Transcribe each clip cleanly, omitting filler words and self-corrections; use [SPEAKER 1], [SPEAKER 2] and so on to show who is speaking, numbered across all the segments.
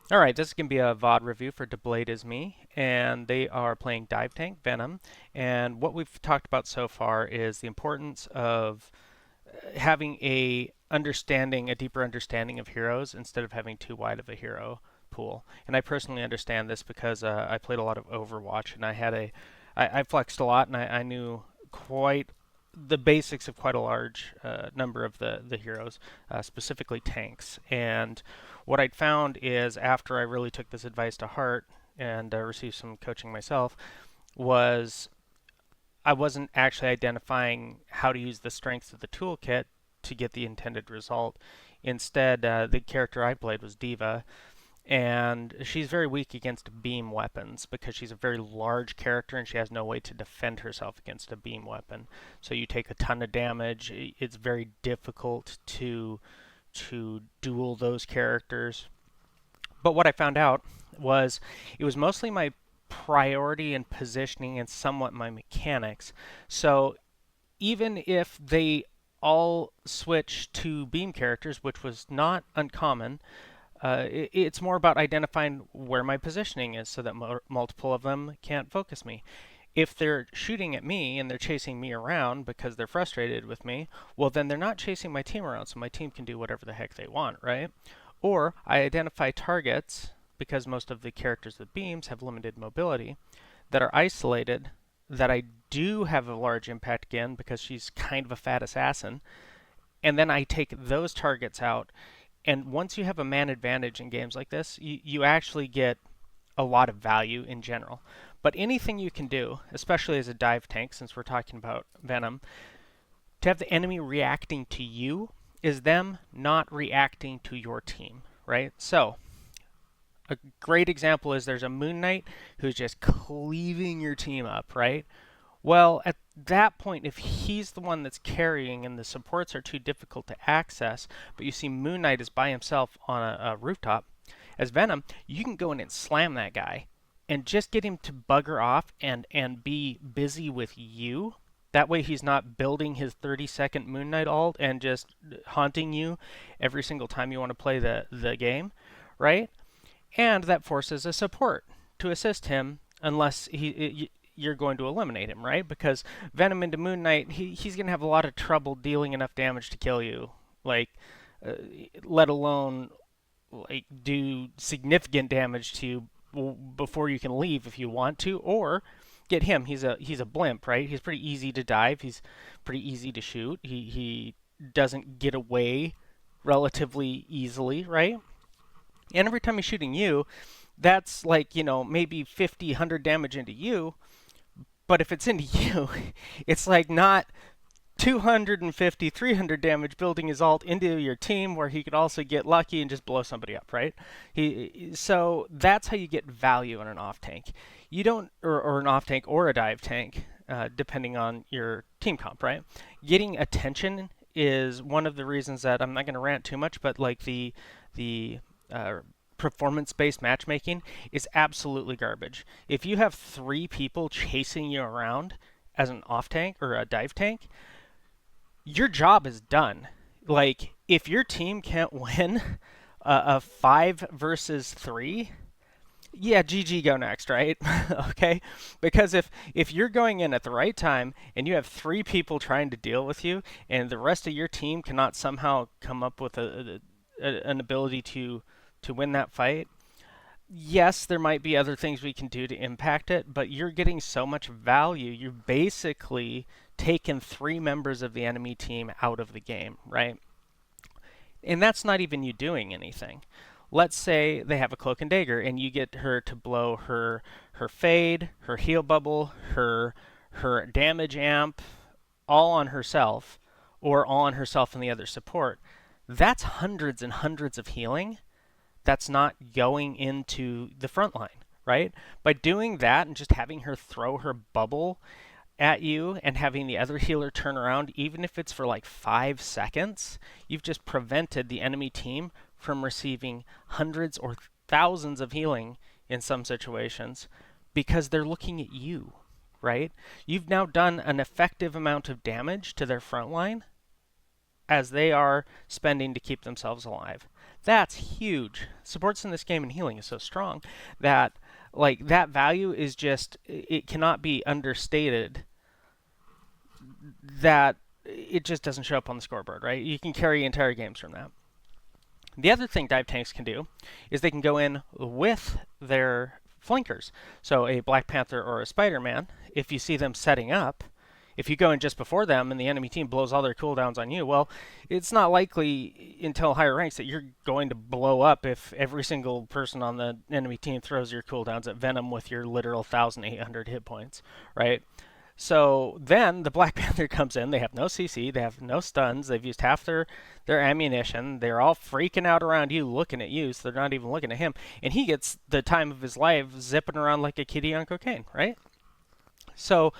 [SPEAKER 1] All right, this is going to be a VOD review for DaBladeisMe, and they are playing Dive Tank Venom. And what we've talked about so far is the importance of having a deeper understanding of heroes instead of having too wide of a hero pool. And I personally understand this because I played a lot of Overwatch, and I flexed a lot, and I knew quite the basics of quite a large number of the heroes, specifically tanks. And what I'd found is after I really took this advice to heart and received some coaching myself, was I wasn't actually identifying how to use the strengths of the toolkit to get the intended result. Instead, the character I played was Diva, and she's very weak against beam weapons because she's a very large character and she has no way to defend herself against a beam weapon. So you take a ton of damage. It's very difficult to duel those characters. But what I found out was it was mostly my priority and positioning and somewhat my mechanics. So even if they all switch to beam characters, which was not uncommon, it's more about identifying where my positioning is so that multiple of them can't focus me. If they're shooting at me and they're chasing me around because they're frustrated with me, well, then they're not chasing my team around, so my team can do whatever the heck they want, right? Or I identify targets because most of the characters with beams have limited mobility that are isolated that I do have a large impact again because she's kind of a fat assassin. And then I take those targets out. And once you have a man advantage in games like this, you actually get a lot of value in general. But anything you can do, especially as a dive tank, since we're talking about Venom, to have the enemy reacting to you is them not reacting to your team, right? So, a great example is there's a Moon Knight who's just cleaving your team up, right? Well, at that point, if he's the one that's carrying and the supports are too difficult to access, but you see Moon Knight is by himself on a rooftop, as Venom, you can go in and slam that guy and just get him to bugger off and be busy with you. That way he's not building his 30-second Moon Knight ult and just haunting you every single time you want to play the game, right? And that forces a support to assist him unless you're going to eliminate him, right? Because Venom into Moon Knight, he's going to have a lot of trouble dealing enough damage to kill you, like, uh, let alone like do significant damage to you before you can leave if you want to, or get him. He's a blimp, right? He's pretty easy to dive. He's pretty easy to shoot. He doesn't get away relatively easily, right? And every time he's shooting you, that's like, maybe 50, 100 damage into you. But if it's into you, it's like not 250, 300 damage building his ult into your team where he could also get lucky and just blow somebody up, right? So that's how you get value in an off tank. You don't, or an off tank or a dive tank, depending on your team comp, right? Getting attention is one of the reasons that I'm not going to rant too much, but like the performance-based matchmaking is absolutely garbage. If you have 3 people chasing you around as an off tank or a dive tank, your job is done. Like, if your team can't win a 5 versus 3, yeah, GG, go next, right? Okay? Because if you're going in at the right time and you have 3 people trying to deal with you and the rest of your team cannot somehow come up with an ability to win that fight, yes, there might be other things we can do to impact it, but you're getting so much value. You've basically taken 3 members of the enemy team out of the game, right? And that's not even you doing anything. Let's say they have a cloak and dagger, and you get her to blow her fade, her heal bubble, her damage amp, all on herself, or all on herself and the other support. That's hundreds and hundreds of healing that's not going into the front line, right? By doing that and just having her throw her bubble at you and having the other healer turn around, even if it's for like 5 seconds, you've just prevented the enemy team from receiving hundreds or thousands of healing in some situations because they're looking at you, right? You've now done an effective amount of damage to their front line as they are spending to keep themselves alive. That's huge. Supports in this game and healing is so strong that like that value is just, it cannot be understated, that it just doesn't show up on the scoreboard, right? You can carry entire games from that. The other thing dive tanks can do is they can go in with their flankers. So a Black Panther or a Spider-Man, if you see them setting up, if you go in just before them and the enemy team blows all their cooldowns on you, well, it's not likely until higher ranks that you're going to blow up if every single person on the enemy team throws your cooldowns at Venom with your literal 1,800 hit points, right? So then the Black Panther comes in. They have no CC. They have no stuns. They've used half their ammunition. They're all freaking out around you, looking at you, so they're not even looking at him. And he gets the time of his life zipping around like a kitty on cocaine, right? So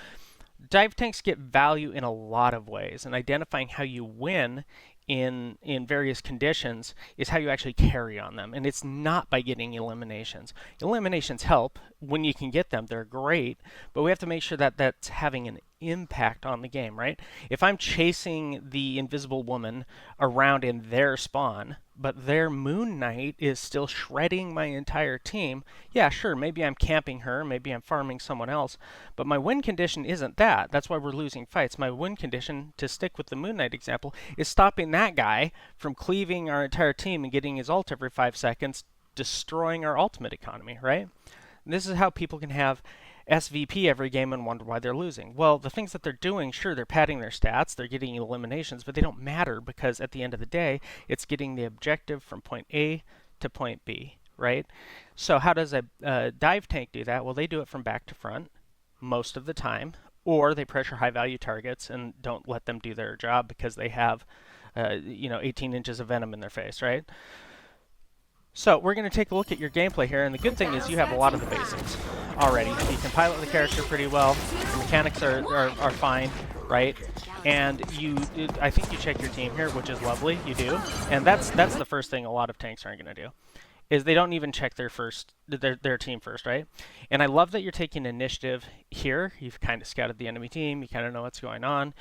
[SPEAKER 1] dive tanks get value in a lot of ways, and identifying how you win in various conditions is how you actually carry on them. And it's not by getting eliminations. Eliminations help when you can get them. They're great, but we have to make sure that that's having an impact on the game, right? If I'm chasing the invisible woman around in their spawn, but their Moon Knight is still shredding my entire team, yeah, sure, maybe I'm camping her, maybe I'm farming someone else, but my win condition isn't that. That's why we're losing fights. My win condition, to stick with the Moon Knight example, is stopping that guy from cleaving our entire team and getting his ult every 5 seconds, destroying our ultimate economy, right? And this is how people can have SVP every game and wonder why they're losing. Well, the things that they're doing, sure, they're padding their stats, they're getting eliminations, but they don't matter, because at the end of the day, it's getting the objective from point A to point B, right? So how does a dive tank do that? Well, they do it from back to front most of the time, or they pressure high value targets and don't let them do their job because they have 18 inches of venom in their face, right? So we're going to take a look at your gameplay here, and the good thing is you have a lot of the basics already. You can pilot the character pretty well. The mechanics are fine, right? And I think you check your team here, which is lovely. You do, and that's the first thing a lot of tanks aren't going to do, is they don't even check their team first, right? And I love that you're taking initiative here. You've kind of scouted the enemy team. You kind of know what's going on.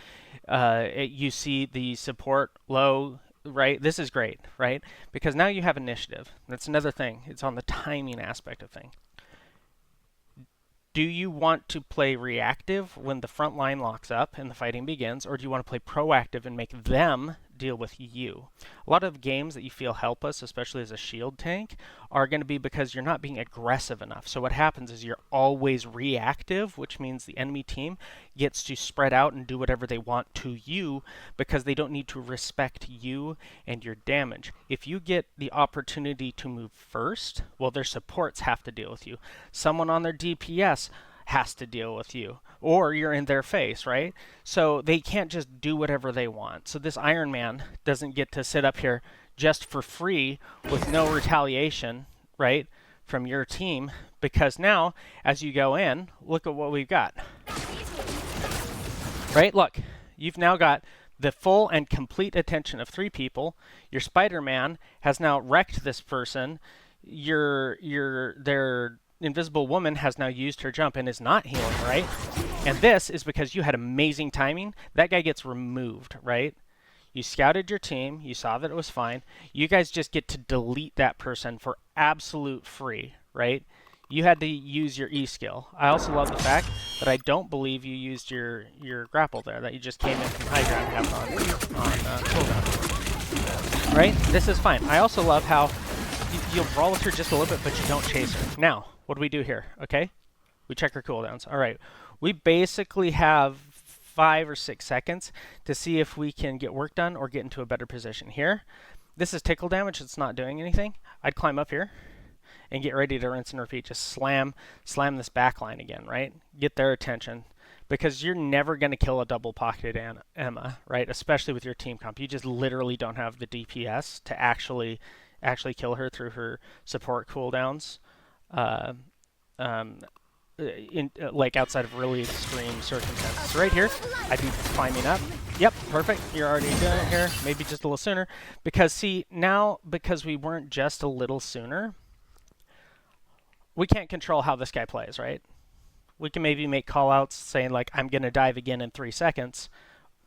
[SPEAKER 1] You see the support low. Right? This is great, right? Because now you have initiative. That's another thing. It's on the timing aspect of things. Do you want to play reactive when the front line locks up and the fighting begins, or do you want to play proactive and make them deal with you? A lot of games that you feel help us, especially as a shield tank, are going to be because you're not being aggressive enough. So what happens is you're always reactive, which means the enemy team gets to spread out and do whatever they want to you because they don't need to respect you and your damage. If you get the opportunity to move first, well, their supports have to deal with you. Someone on their DPS has to deal with you, or you're in their face, right? So they can't just do whatever they want. So this Iron Man doesn't get to sit up here just for free with no retaliation, right, from your team, because now, as you go in, look at what we've got. Right? Look, you've now got the full and complete attention of 3 people. Your Spider-Man has now wrecked this person. Their invisible woman has now used her jump and is not healing, right? And this is because you had amazing timing. That guy gets removed, right? You scouted your team. You saw that it was fine. You guys just get to delete that person for absolute free, right? You had to use your E skill. I also love the fact that I don't believe you used your grapple there, that you just came in from high ground and have on cooldown. Right? This is fine. I also love how you'll brawl with her just a little bit, but you don't chase her. Now, what do we do here? Okay? We check her cooldowns. All right. We basically have 5 or 6 seconds to see if we can get work done or get into a better position here. This is tickle damage. It's not doing anything. I'd climb up here and get ready to rinse and repeat. Just slam this back line again, right? Get their attention. Because you're never going to kill a double-pocketed Emma, right? Especially with your team comp. You just literally don't have the DPS to actually kill her through her support cooldowns. Like outside of really extreme circumstances. So right here, I'd be climbing up. Yep, perfect. You're already doing it here. Maybe just a little sooner. Because see, now, because we weren't just a little sooner, we can't control how this guy plays, right? We can maybe make call-outs saying, like, I'm going to dive again in 3 seconds,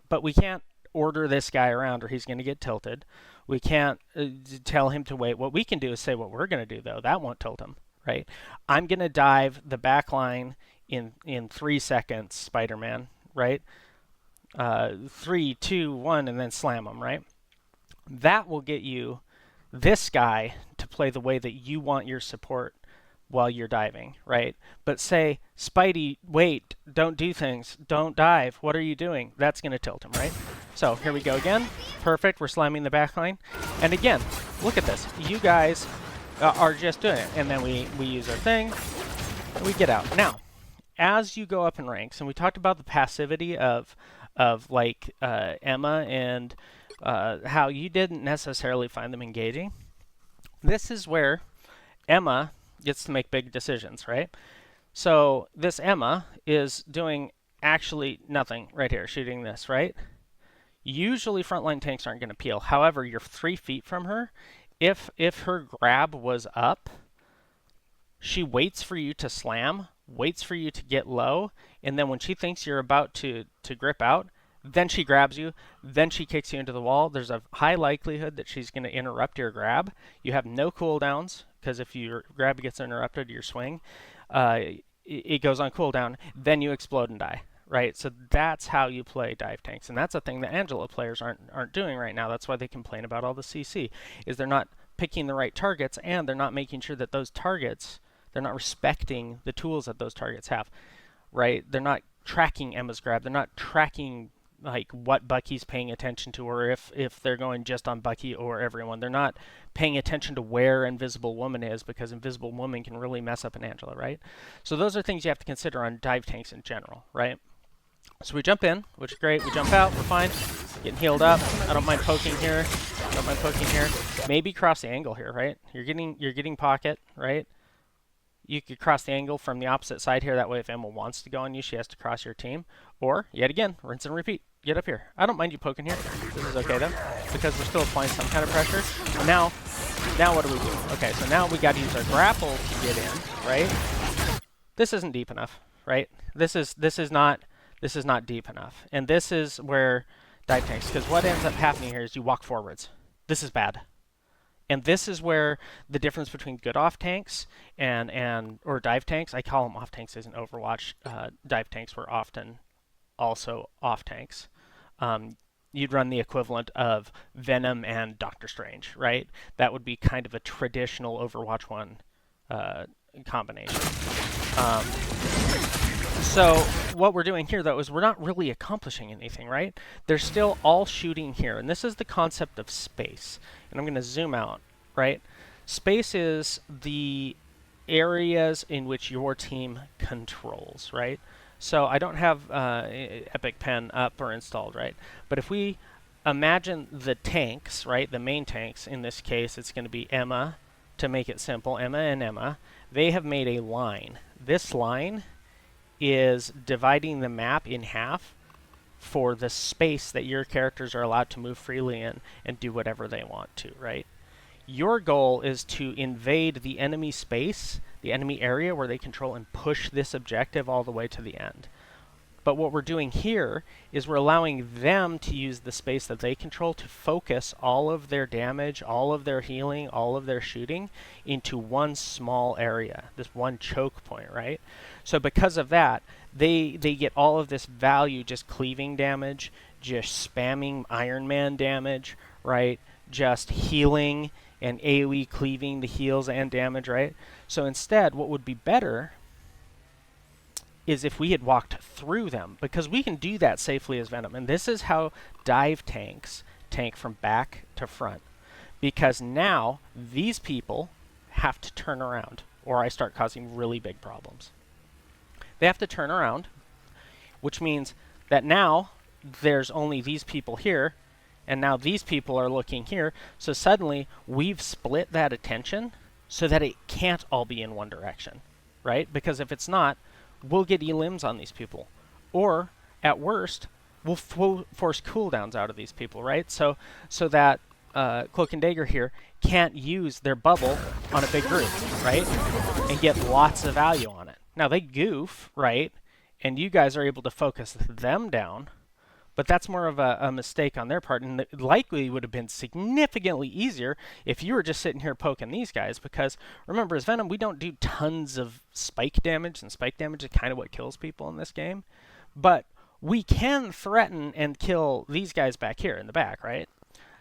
[SPEAKER 1] but we can't order this guy around or he's going to get tilted. We can't tell him to wait. What we can do is say what we're going to do, though. That won't tilt him, right? I'm going to dive the back line in 3 seconds, Spider-Man, right? 3, 2, 1, and then slam him, right? That will get you this guy to play the way that you want your support while you're diving, right? But say, Spidey, wait, don't do things, don't dive, what are you doing? That's going to tilt him, right? So here we go again. Perfect, we're slamming the back line. And again, look at this. You guys are just doing it. And then we use our thing, and we get out. Now, as you go up in ranks, and we talked about the passivity of like Emma and how you didn't necessarily find them engaging. This is where Emma gets to make big decisions, right? So this Emma is doing actually nothing right here, shooting this, right? Usually frontline tanks aren't going to peel. However, you're 3 feet from her. If her grab was up, she waits for you to slam, waits for you to get low, and then when she thinks you're about to grip out, then she grabs you, then she kicks you into the wall. There's a high likelihood that she's going to interrupt your grab. You have no cooldowns, because if your grab gets interrupted, your swing, it goes on cooldown, then you explode and die, right? So that's how you play dive tanks, and that's a thing that Angela players aren't doing right now. That's why they complain about all the CC, is they're not picking the right targets, and they're not making sure that those targets, they're not respecting the tools that those targets have, right? They're not tracking Emma's grab. They're not tracking like what Bucky's paying attention to, or if they're going just on Bucky or everyone. They're not paying attention to where Invisible Woman is, because Invisible Woman can really mess up an Angela, right? So those are things you have to consider on dive tanks in general, right? So we jump in, which is great. We jump out, we're fine. Getting healed up. I don't mind poking here. Don't mind poking here. Maybe cross the angle here, right? You're getting pocket, right? You could cross the angle from the opposite side here. That way if Emma wants to go on you, she has to cross your team. Or, yet again, rinse and repeat. Get up here. I don't mind you poking here. This is okay though, because we're still applying some kind of pressure. Now what do we do? Okay, so now we got to use our grapple to get in, right? This isn't deep enough, right? This is not deep enough, and this is where dive tanks. Because what ends up happening here is you walk forwards. This is bad. And this is where the difference between good off tanks or dive tanks, I call them off tanks as in Overwatch. Dive tanks were often also off tanks. You'd run the equivalent of Venom and Doctor Strange, right? That would be kind of a traditional Overwatch 1 combination. So what we're doing here, though, is we're not really accomplishing anything, right? They're still all shooting here, and this is the concept of space. And I'm going to zoom out, right? Space is the areas in which your team controls, right? So I don't have Epic Pen up or installed, right? But if we imagine the tanks, right, the main tanks, in this case it's going to be Emma, to make it simple, Emma and Emma, they have made a line. This line is dividing the map in half for the space that your characters are allowed to move freely in and do whatever they want to, right? Your goal is to invade the enemy space, the enemy area where they control, and push this objective all the way to the end. But what we're doing here is we're allowing them to use the space that they control to focus all of their damage, all of their healing, all of their shooting into one small area, this one choke point, right? So because of that, they get all of this value just cleaving damage, just spamming Iron Man damage, right? Just healing and AoE cleaving the heals and damage, right? So instead, what would be better is if we had walked through them, because we can do that safely as Venom. And this is how dive tanks tank from back to front. Because now these people have to turn around, or I start causing really big problems. They have to turn around, which means that now there's only these people here, and now these people are looking here. So suddenly we've split that attention so that it can't all be in one direction, right? Because if it's not, we'll get elims on these people. Or, at worst, we'll force cooldowns out of these people, right? So that Cloak and Dagger here can't use their bubble on a big group, right? And get lots of value on it. Now, they goof, right? And you guys are able to focus them down. But that's more of a mistake on their part, and it likely would have been significantly easier if you were just sitting here poking these guys, because remember, as Venom, we don't do tons of spike damage, and spike damage is kind of what kills people in this game. But we can threaten and kill these guys back here in the back, right?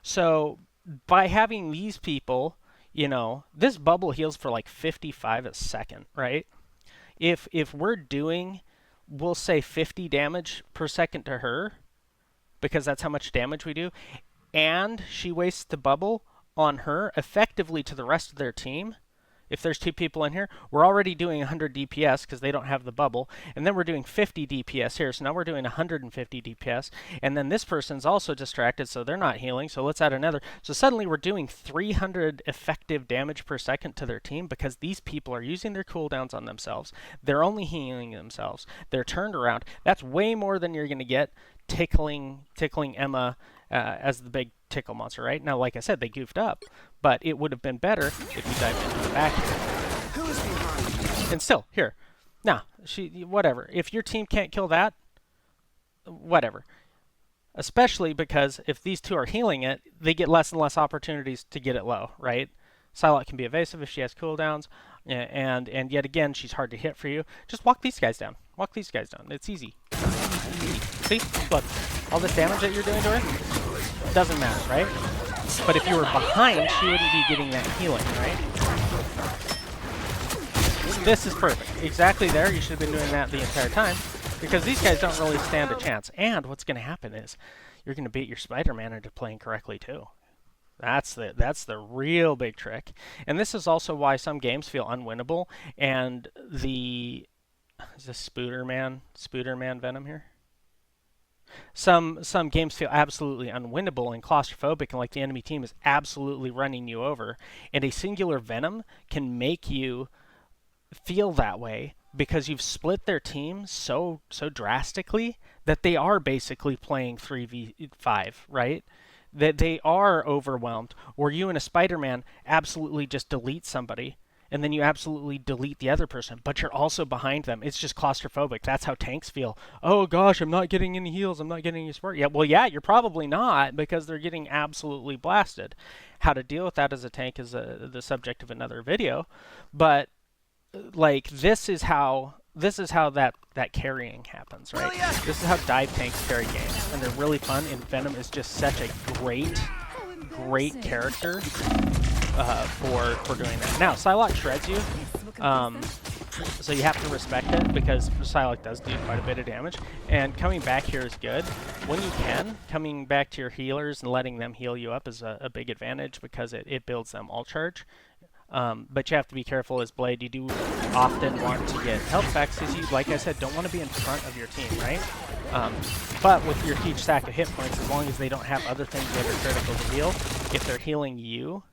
[SPEAKER 1] So by having these people, you know, this bubble heals for like 55 a second, right? If we're doing, we'll say 50 damage per second to her, because that's how much damage we do, and she wastes the bubble on her effectively to the rest of their team. If there's 2 people in here, we're already doing 100 DPS because they don't have the bubble, and then we're doing 50 DPS here, so now we're doing 150 DPS, and then this person's also distracted, so they're not healing, so let's add another. So suddenly we're doing 300 effective damage per second to their team because these people are using their cooldowns on themselves. They're only healing themselves. They're turned around. That's way more than you're going to get tickling Emma as the big tickle monster, right? Now, like I said, they goofed up, but it would have been better if you dived into the back here. And still, here. Nah, whatever. If your team can't kill that, whatever. Especially because if these 2 are healing it, they get less and less opportunities to get it low, right? Psylocke can be evasive if she has cooldowns, and yet again, she's hard to hit for you. Just walk these guys down. Walk these guys down. It's easy. See? Look. All this damage that you're doing to her doesn't matter, right? But if you were behind, she wouldn't be getting that healing, right? This is perfect. Exactly there. You should have been doing that the entire time, because these guys don't really stand a chance. And what's going to happen is you're going to beat your Spider-Man into playing correctly too. That's the real big trick. And this is also why some games feel unwinnable. And is this Spooderman Venom here? Some games feel absolutely unwinnable and claustrophobic, and like the enemy team is absolutely running you over. And a singular Venom can make you feel that way because you've split their team so drastically that they are basically playing 3v5, right? That they are overwhelmed. Or you and a Spider-Man absolutely just delete somebody, and then you absolutely delete the other person, but you're also behind them. It's just claustrophobic. That's how tanks feel. Oh gosh, I'm not getting any heals. I'm not getting any support. Yeah, well, yeah, you're probably not, because they're getting absolutely blasted. How to deal with that as a tank is the subject of another video, but like this is how that carrying happens, right? This is how dive tanks carry games, and they're really fun. And Venom is just such a great character for doing that. Now, Psylocke shreds you, so you have to respect it, because Psylocke does do quite a bit of damage. And coming back here is good. When you can, coming back to your healers and letting them heal you up is a big advantage, because it builds them all charge. But you have to be careful as Blade. You do often want to get health packs, because you, like I said, don't want to be in front of your team, right? But with your huge stack of hit points, as long as they don't have other things that are critical to heal, if they're healing you,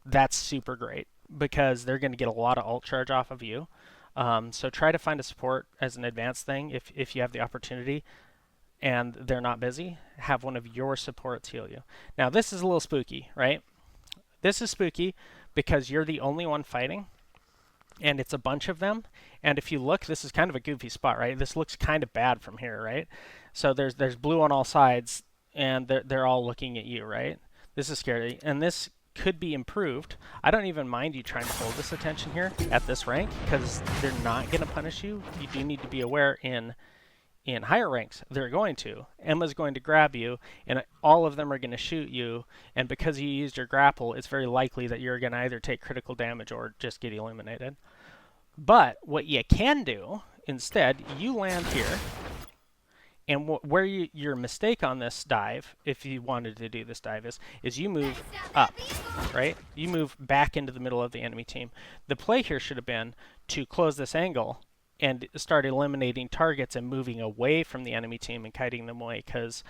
[SPEAKER 1] that's super great, because they're going to get a lot of ult charge off of you. So try to find a support as an advanced thing if you have the opportunity and they're not busy. Have one of your supports heal you. Now, this is a little spooky, right? This is spooky because you're the only one fighting, and it's a bunch of them. And if you look, this is kind of a goofy spot, right? This looks kind of bad from here, right? So there's blue on all sides, and they're all looking at you, right? This is scary, and this could be improved. I don't even mind you trying to hold this attention here at this rank, because they're not going to punish you. You do need to be aware in higher ranks, they're going to. Emma's going to grab you, and all of them are going to shoot you, and because you used your grapple, it's very likely that you're going to either take critical damage or just get eliminated. But what you can do, instead, you land here, and where your mistake on this dive, if you wanted to do this dive, is you move up, right? You move back into the middle of the enemy team. The play here should have been to close this angle and start eliminating targets and moving away from the enemy team and kiting them away, because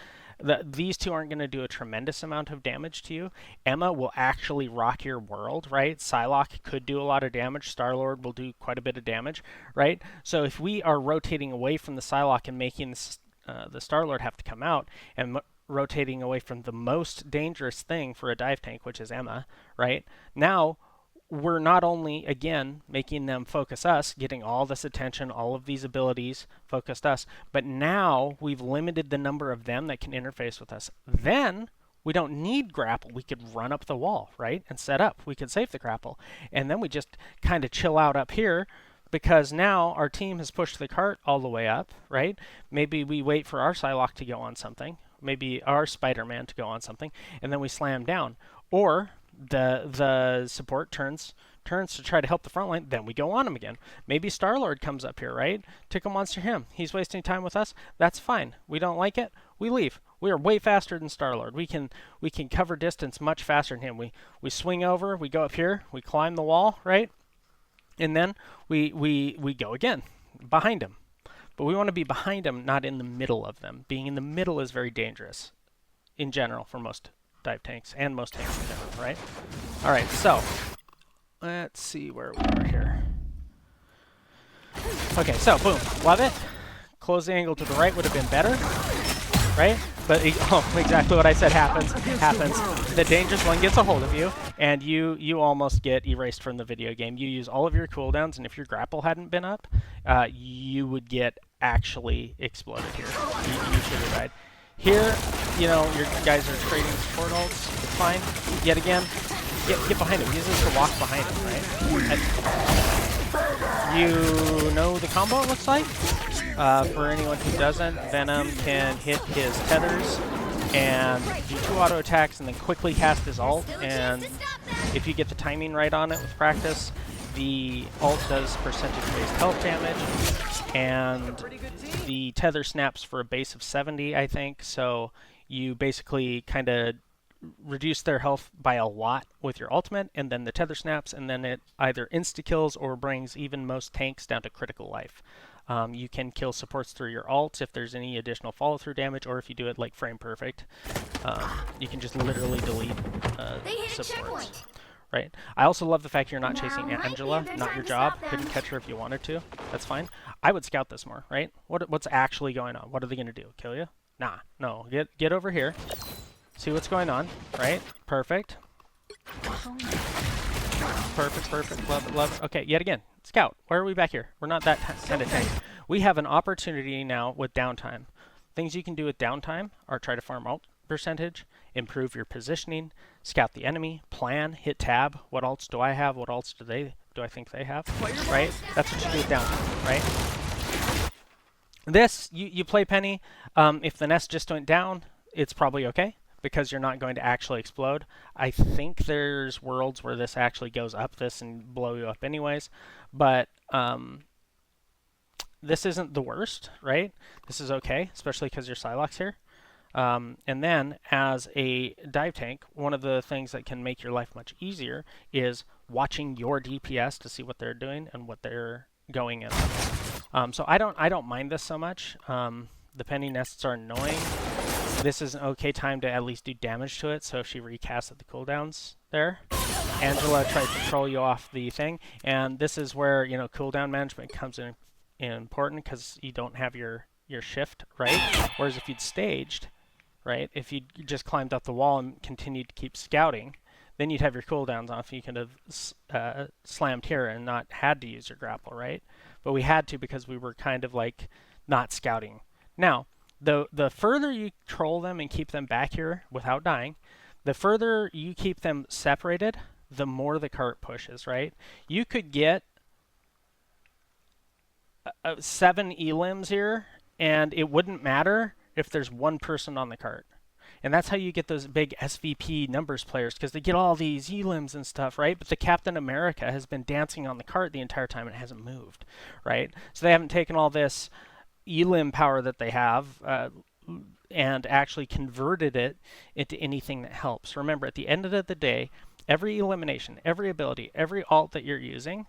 [SPEAKER 1] these two aren't going to do a tremendous amount of damage to you. Emma will actually rock your world, right? Psylocke could do a lot of damage. Star-Lord will do quite a bit of damage, right? So if we are rotating away from the Psylocke and making the Star-Lord have to come out, and rotating away from the most dangerous thing for a dive tank, which is Emma, right? Now we're not only, again, making them focus us, getting all this attention, all of these abilities focused us, but now we've limited the number of them that can interface with us. Then we don't need grapple. We could run up the wall, right, and set up. We could save the grapple. And then we just kind of chill out up here because now our team has pushed the cart all the way up, right? Maybe we wait for our Psylocke to go on something, maybe our Spider-Man to go on something, and then we slam down. Or the support turns to try to help the front line, then we go on him again. Maybe Star-Lord comes up here, right? Tickle Monster him. He's wasting time with us. That's fine. We don't like it. We leave. We are way faster than Star-Lord. We can cover distance much faster than him. We swing over, we go up here, we climb the wall, right? And then we go again behind him. But we want to be behind him, not in the middle of them. Being in the middle is very dangerous in general for most dive tanks and most tanks in general, right? All right, so let's see where we are here. Okay, so boom, love it. Close the angle to the right would have been better, right? But exactly what I said happens. The dangerous one gets a hold of you, and you almost get erased from the video game. You use all of your cooldowns, and if your grapple hadn't been up, you would get actually exploded here. You should have died. Here, you know, your guys are trading support ults. It's fine. Yet again, get behind him. Use this to walk behind him, right? You know the combo, it looks like? For anyone who doesn't, Venom can hit his tethers and do 2 auto attacks and then quickly cast his ult. And if you get the timing right on it with practice, the ult does percentage-based health damage, and the tether snaps for a base of 70, I think. So you basically kind of reduce their health by a lot with your ultimate, and then the tether snaps, and then it either insta-kills or brings even most tanks down to critical life. You can kill supports through your ult if there's any additional follow-through damage, or if you do it like frame perfect. You can just literally delete supports. Right. I also love the fact you're not chasing Angela, not your job. Couldn't catch her if you wanted to. That's fine. I would scout this more, right? What's actually going on? What are they going to do? Kill you? Nah, no. Get over here. See what's going on, right? Perfect. Perfect. Love it. Okay, yet again. Scout. Why are we back here? We're not that kind of tank. We have an opportunity now with downtime. Things you can do with downtime are try to farm ult percentage, improve your positioning, scout the enemy, plan, hit tab. What ults do I have? What ults do I think they have? Right? That's what you do with downtime, right? This, you play PENI. If the nest just went down, it's probably okay, because you're not going to actually explode. I think there's worlds where this actually goes up this and blow you up anyways, but this isn't the worst, right? This is okay, especially because your Psylocke's here. And then, as a dive tank, one of the things that can make your life much easier is watching your DPS to see what they're doing and what they're going in. So I don't mind this so much. The PENI nests are annoying. This is an okay time to at least do damage to it, so if she recasts at the cooldowns there, Angela tries to troll you off the thing, and this is where, you know, cooldown management comes in important, because you don't have your shift, right? Whereas if you'd staged, right, if you just climbed up the wall and continued to keep scouting, then you'd have your cooldowns off. You could have slammed here and not had to use your grapple, right? But we had to because we were kind of like not scouting. Now, the further you troll them and keep them back here without dying, the further you keep them separated, the more the cart pushes, right? You could get 7 elims here, and it wouldn't matter if there's one person on the cart. And that's how you get those big SVP numbers players, because they get all these elims and stuff, right? But the Captain America has been dancing on the cart the entire time and it hasn't moved, right? So they haven't taken all this elim power that they have and actually converted it into anything that helps. Remember, at the end of the day, every elimination, every ability, every ult that you're using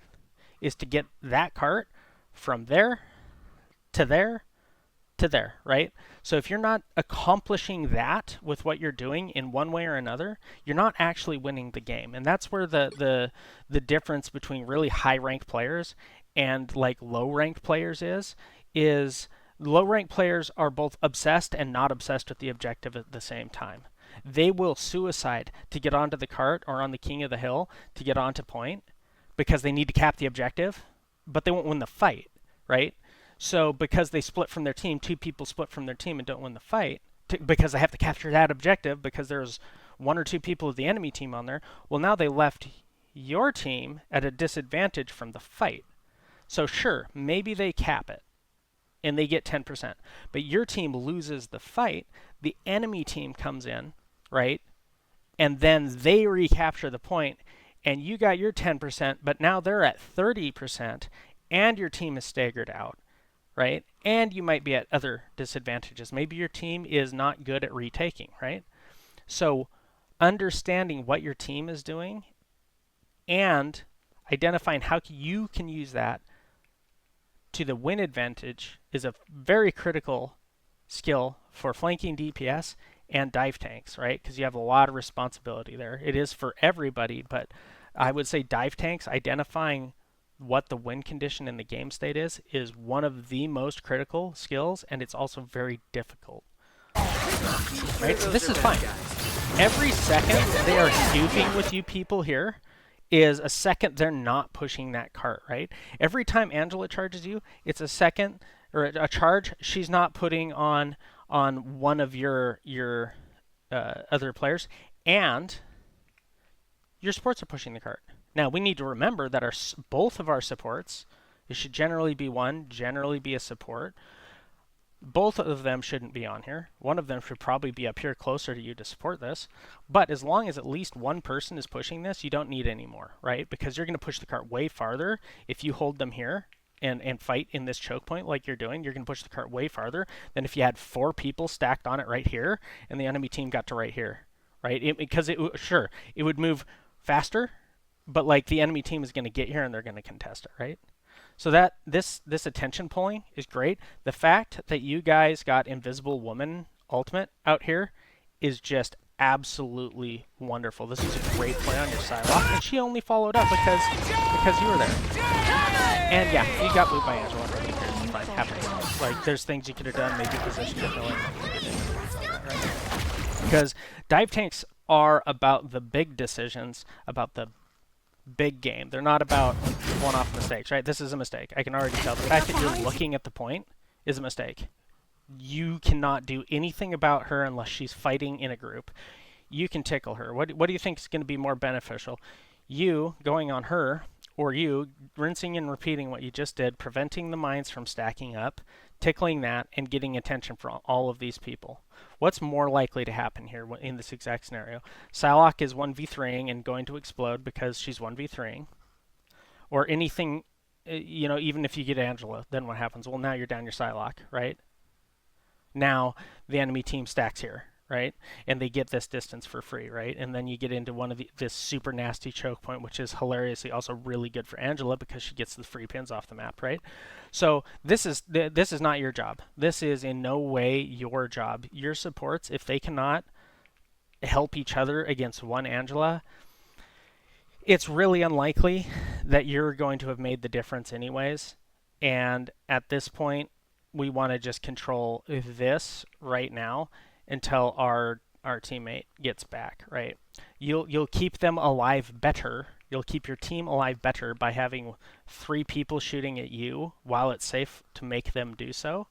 [SPEAKER 1] is to get that cart from there to there to there, right? So if you're not accomplishing that with what you're doing in one way or another, you're not actually winning the game. And that's where the difference between really high ranked players and like low ranked players is low ranked players are both obsessed and not obsessed with the objective at the same time. they will suicide to get onto the cart or on the king of the hill to get onto point because they need to cap the objective, but they won't win the fight, right? So because they split from their team, 2 people split from their team and don't win the fight because they have to capture that objective because there's 1 or 2 people of the enemy team on there. Well, now they left your team at a disadvantage from the fight. So sure, maybe they cap it and they get 10%, but your team loses the fight. The enemy team comes in, right? And then they recapture the point and you got your 10%, but now they're at 30% and your team is staggered out. Right? And you might be at other disadvantages. Maybe your team is not good at retaking, right? So understanding what your team is doing and identifying how you can use that to the win advantage is a very critical skill for flanking DPS and dive tanks, right? Because you have a lot of responsibility there. It is for everybody, but I would say dive tanks, identifying what the win condition in the game state is one of the most critical skills, and it's also very difficult. Right? So this is fine. Every second they are duping with you people here is a second they're not pushing that cart, right? Every time Angela charges you, it's a second or a charge she's not putting on one of your other players, and your supports are pushing the cart. Now, we need to remember that both of our supports, it should generally be one, generally be a support. Both of them shouldn't be on here. One of them should probably be up here closer to you to support this. But as long as at least one person is pushing this, you don't need any more, right? Because you're going to push the cart way farther if you hold them here and fight in this choke point like you're doing. You're going to push the cart way farther than if you had 4 people stacked on it right here and the enemy team got to right here, right? Because it would move faster, but like the enemy team is going to get here and they're going to contest it, right? So that this attention pulling is great. The fact that you guys got Invisible Woman ultimate out here is just absolutely wonderful. This is a great play on your Psylocke, and she only followed up because you were there. And yeah, you got moved by Angela. It's fine, happens. Like there's things you could have done, maybe position differently. Right? Because dive tanks are about the big decisions, about the big game. They're not about one-off mistakes, right? This is a mistake. I can already tell. The fact that you're looking at the point is a mistake. You cannot do anything about her unless she's fighting in a group. You can tickle her. What do you think is going to be more beneficial? You going on her, or you rinsing and repeating what you just did, preventing the mines from stacking up, tickling that, and getting attention from all of these people? What's more likely to happen here in this exact scenario? Psylocke is 1v3ing and going to explode because she's 1v3ing. Or anything, even if you get Angela, then what happens? Well, now you're down your Psylocke, right? Now the enemy team stacks here, right? And they get this distance for free, right? And then you get into this super nasty choke point, which is hilariously also really good for Angela because she gets the free pins off the map, right? So this is not your job. This is in no way your job. Your supports, if they cannot help each other against one Angela, it's really unlikely that you're going to have made the difference anyways. And at this point, we want to just control this right now until our teammate gets back, right? You'll keep them alive better. You'll keep your team alive better by having 3 people shooting at you while it's safe to make them do so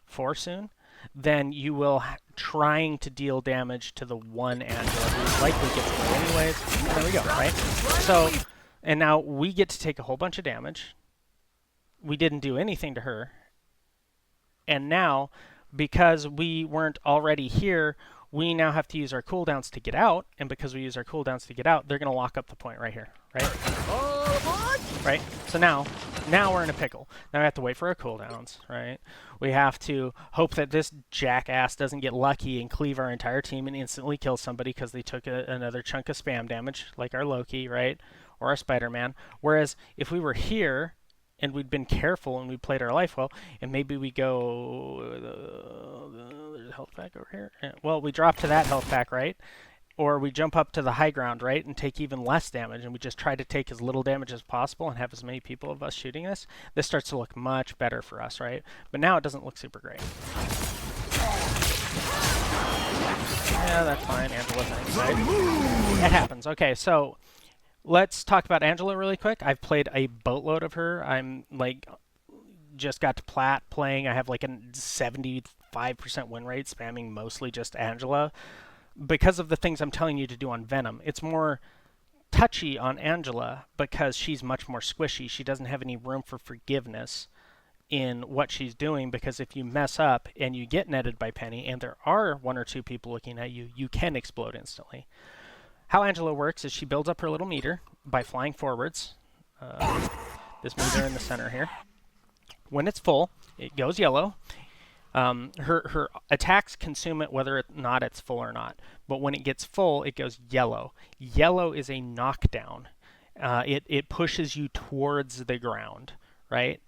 [SPEAKER 1] for soon, than you will trying to deal damage to the one Angela who likely gets away anyways. There we go, right? So, and now we get to take a whole bunch of damage. We didn't do anything to her. And now, because we weren't already here, we now have to use our cooldowns to get out, and because we use our cooldowns to get out, they're going to lock up the point right here, right? Right? So now we're in a pickle. Now we have to wait for our cooldowns, right? We have to hope that this jackass doesn't get lucky and cleave our entire team and instantly kill somebody because they took another chunk of spam damage, like our Loki, right? Or our Spider-Man. Whereas if we were here and we'd been careful and we played our life well, and maybe we go, there's a health pack over here. Well, we drop to that health pack, right? Or we jump up to the high ground, right, and take even less damage, and we just try to take as little damage as possible and have as many people of us shooting this. This starts to look much better for us, right? But now it doesn't look super great. Yeah, that's fine. Angela thing, right? It happens. Okay, so let's talk about Angela really quick. I've played a boatload of her. I'm like just got to plat playing. I have like a 75% win rate, spamming mostly just Angela because of the things I'm telling you to do on Venom. It's more touchy on Angela because she's much more squishy. She doesn't have any room for forgiveness in what she's doing, because if you mess up and you get netted by PENI and there are one or two people looking at you, you can explode instantly. How Angela works is she builds up her little meter by flying forwards. This meter in the center here. When it's full, it goes yellow. Her attacks consume it whether or not it's full or not. But when it gets full, it goes yellow. Yellow is a knockdown. It pushes you towards the ground, right?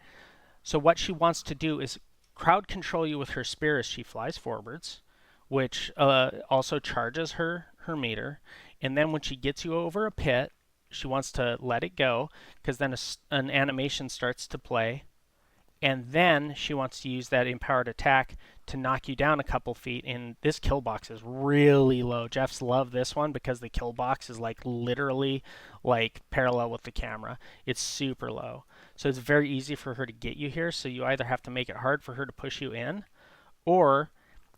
[SPEAKER 1] So what she wants to do is crowd control you with her spear as she flies forwards, which also charges her meter. And then when she gets you over a pit, she wants to let it go, because then an animation starts to play. And then she wants to use that empowered attack to knock you down a couple feet. And this kill box is really low. Jeff's loved this one because the kill box is like literally like parallel with the camera. It's super low. So it's very easy for her to get you here. So you either have to make it hard for her to push you in, or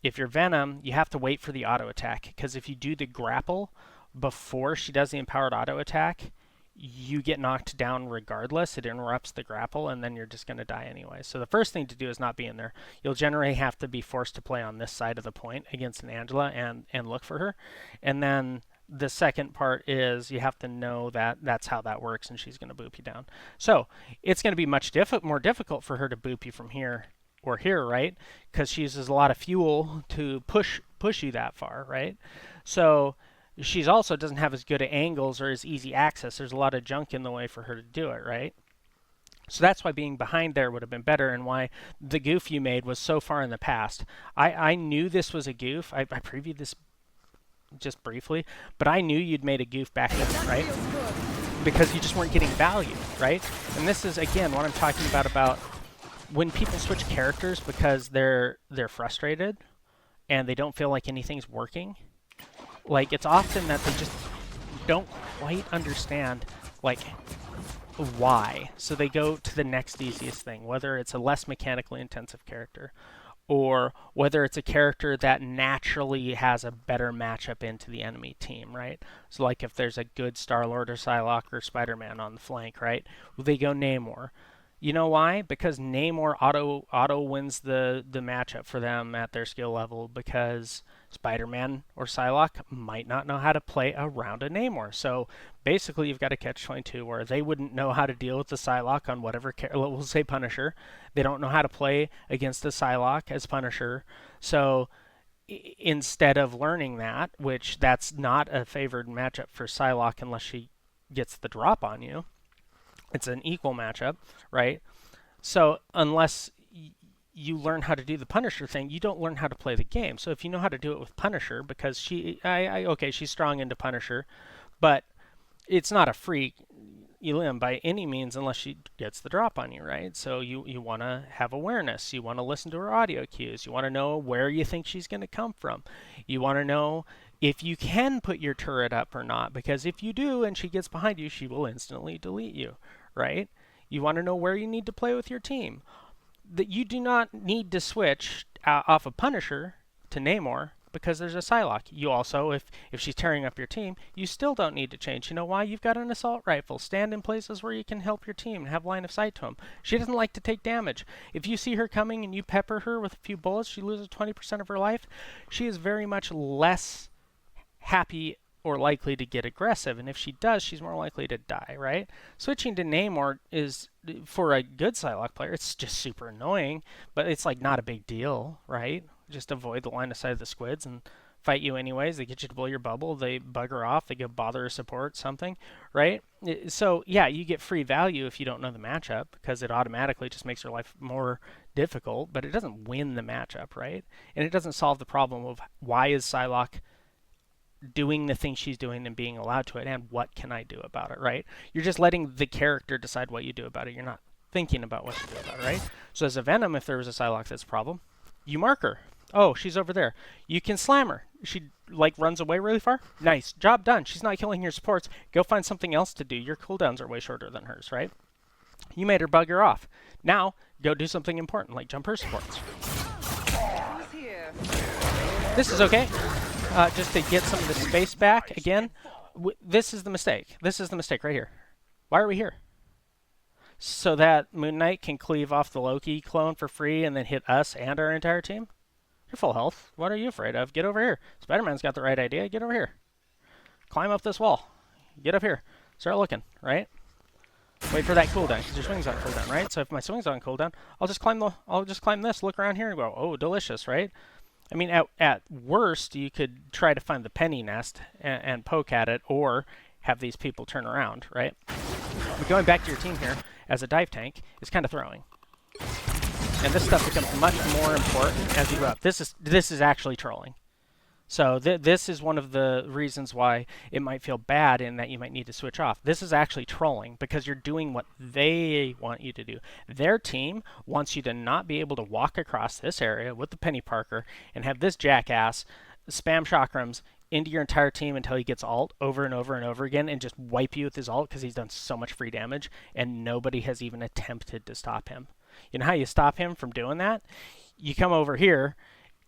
[SPEAKER 1] if you're Venom, you have to wait for the auto attack. Because if you do the grapple before she does the empowered auto attack, you get knocked down regardless. It interrupts the grapple, and then you're just going to die anyway. So the first thing to do is not be in there. You'll generally have to be forced to play on this side of the point against an Angela and look for her. And then the second part is you have to know that that's how that works, and she's going to boop you down. So it's going to be much more difficult for her to boop you from here or here, right? Because she uses a lot of fuel to push you that far, right? So she's also doesn't have as good angles or as easy access. There's a lot of junk in the way for her to do it, right? So that's why being behind there would have been better, and why the goof you made was so far in the past. I knew this was a goof. I previewed this just briefly, but I knew you'd made a goof back then, right? Because you just weren't getting value, right? And this is, again, what I'm talking about when people switch characters because they're frustrated and they don't feel like anything's working. Like, it's often that they just don't quite understand, like, why. So they go to the next easiest thing, whether it's a less mechanically intensive character, or whether it's a character that naturally has a better matchup into the enemy team, right? So, like, if there's a good Star-Lord or Psylocke or Spider-Man on the flank, right? Well, they go Namor. You know why? Because Namor auto wins the matchup for them at their skill level, because Spider-Man or Psylocke might not know how to play around a Namor. So basically you've got a catch-22 where they wouldn't know how to deal with the Psylocke on whatever, we'll say Punisher. They don't know how to play against the Psylocke as Punisher. So instead of learning that, which that's not a favored matchup for Psylocke unless she gets the drop on you, it's an equal matchup, right? So unless you learn how to do the Punisher thing, you don't learn how to play the game. So if you know how to do it with Punisher, because she's strong into Punisher, but it's not a free Elim by any means unless she gets the drop on you, right? So you want to have awareness. You want to listen to her audio cues. You want to know where you think she's going to come from. You want to know if you can put your turret up or not, because if you do and she gets behind you, she will instantly delete you, right? You want to know where you need to play with your team. That you do not need to switch off of Punisher to Namor because there's a Psylocke. You also, if she's tearing up your team, you still don't need to change. You know why? You've got an assault rifle. Stand in places where you can help your team and have line of sight to them. She doesn't like to take damage. If you see her coming and you pepper her with a few bullets, she loses 20% of her life. She is very much less happy or likely to get aggressive, and if she does, she's more likely to die, right? Switching to Namor is, for a good Psylocke player, it's just super annoying, but it's like not a big deal, right? Just avoid the line of sight of the squids and fight you anyways. They get you to blow your bubble, they bugger off, they go bother a support, something, right? So yeah, you get free value if you don't know the matchup, because it automatically just makes your life more difficult, but it doesn't win the matchup, right? And it doesn't solve the problem of why is Psylocke doing the thing she's doing and being allowed to it, and what can I do about it, right? You're just letting the character decide what you do about it. You're not thinking about what to do about it, right? So as a Venom, if there was a Psylocke that's a problem, you mark her. Oh, she's over there. You can slam her. She, like, runs away really far. Nice. Job done. She's not killing your supports. Go find something else to do. Your cooldowns are way shorter than hers, right? You made her bugger off. Now, go do something important, like jump her supports. This is okay. Just to get some of the space back. Again, this is the mistake. This is the mistake right here. Why are we here? So that Moon Knight can cleave off the Loki clone for free and then hit us and our entire team? You're full health. What are you afraid of? Get over here. Spider-Man's got the right idea. Get over here. Climb up this wall. Get up here. Start looking, right? Wait for that cooldown, because your swing's on cooldown, right? So if my swing's on cooldown, I'll just climb this, look around here and go, oh, delicious, right? I mean, at worst, you could try to find the PENI nest and poke at it, or have these people turn around, right? But going back to your team here, as a dive tank, is kind of throwing. And this stuff becomes much more important as you go up. This is actually trolling. So this is one of the reasons why it might feel bad in that you might need to switch off. This is actually trolling because you're doing what they want you to do. Their team wants you to not be able to walk across this area with the Penny Parker and have this jackass spam chakrams into your entire team until he gets ult over and over and over again and just wipe you with his ult because he's done so much free damage and nobody has even attempted to stop him. You know how you stop him from doing that? You come over here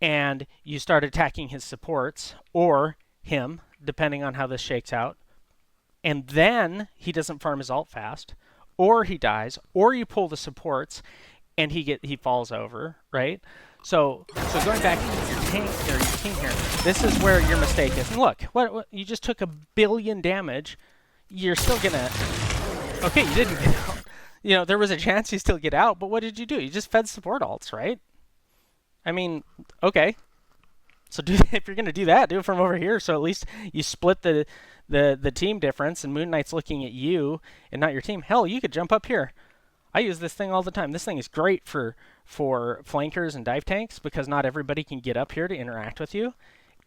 [SPEAKER 1] and you start attacking his supports or him, depending on how this shakes out. And then he doesn't farm his ult fast, or he dies, or you pull the supports and he falls over, right? So going back to your tank or your team here, this is where your mistake is. And look, what you just took 1 billion damage. You're still gonna. Okay, you didn't get out. You know, there was a chance you still get out, but what did you do? You just fed support ults, right? I mean, okay. So if you're going to do that, do it from over here. So at least you split the team difference, and Moon Knight's looking at you and not your team. Hell, you could jump up here. I use this thing all the time. This thing is great for flankers and dive tanks because not everybody can get up here to interact with you.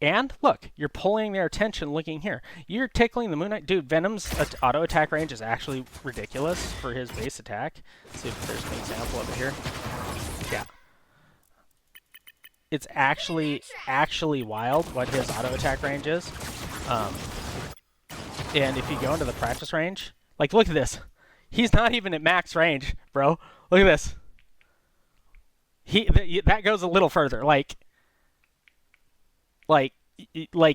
[SPEAKER 1] And look, you're pulling their attention looking here. You're tickling the Moon Knight. Dude, Venom's auto attack range is actually ridiculous for his base attack. Let's see if there's an example of it here. Yeah. It's actually wild what his auto attack range is. And if you go into the practice range, like look at this. He's not even at max range, bro. Look at this. That goes a little further. Like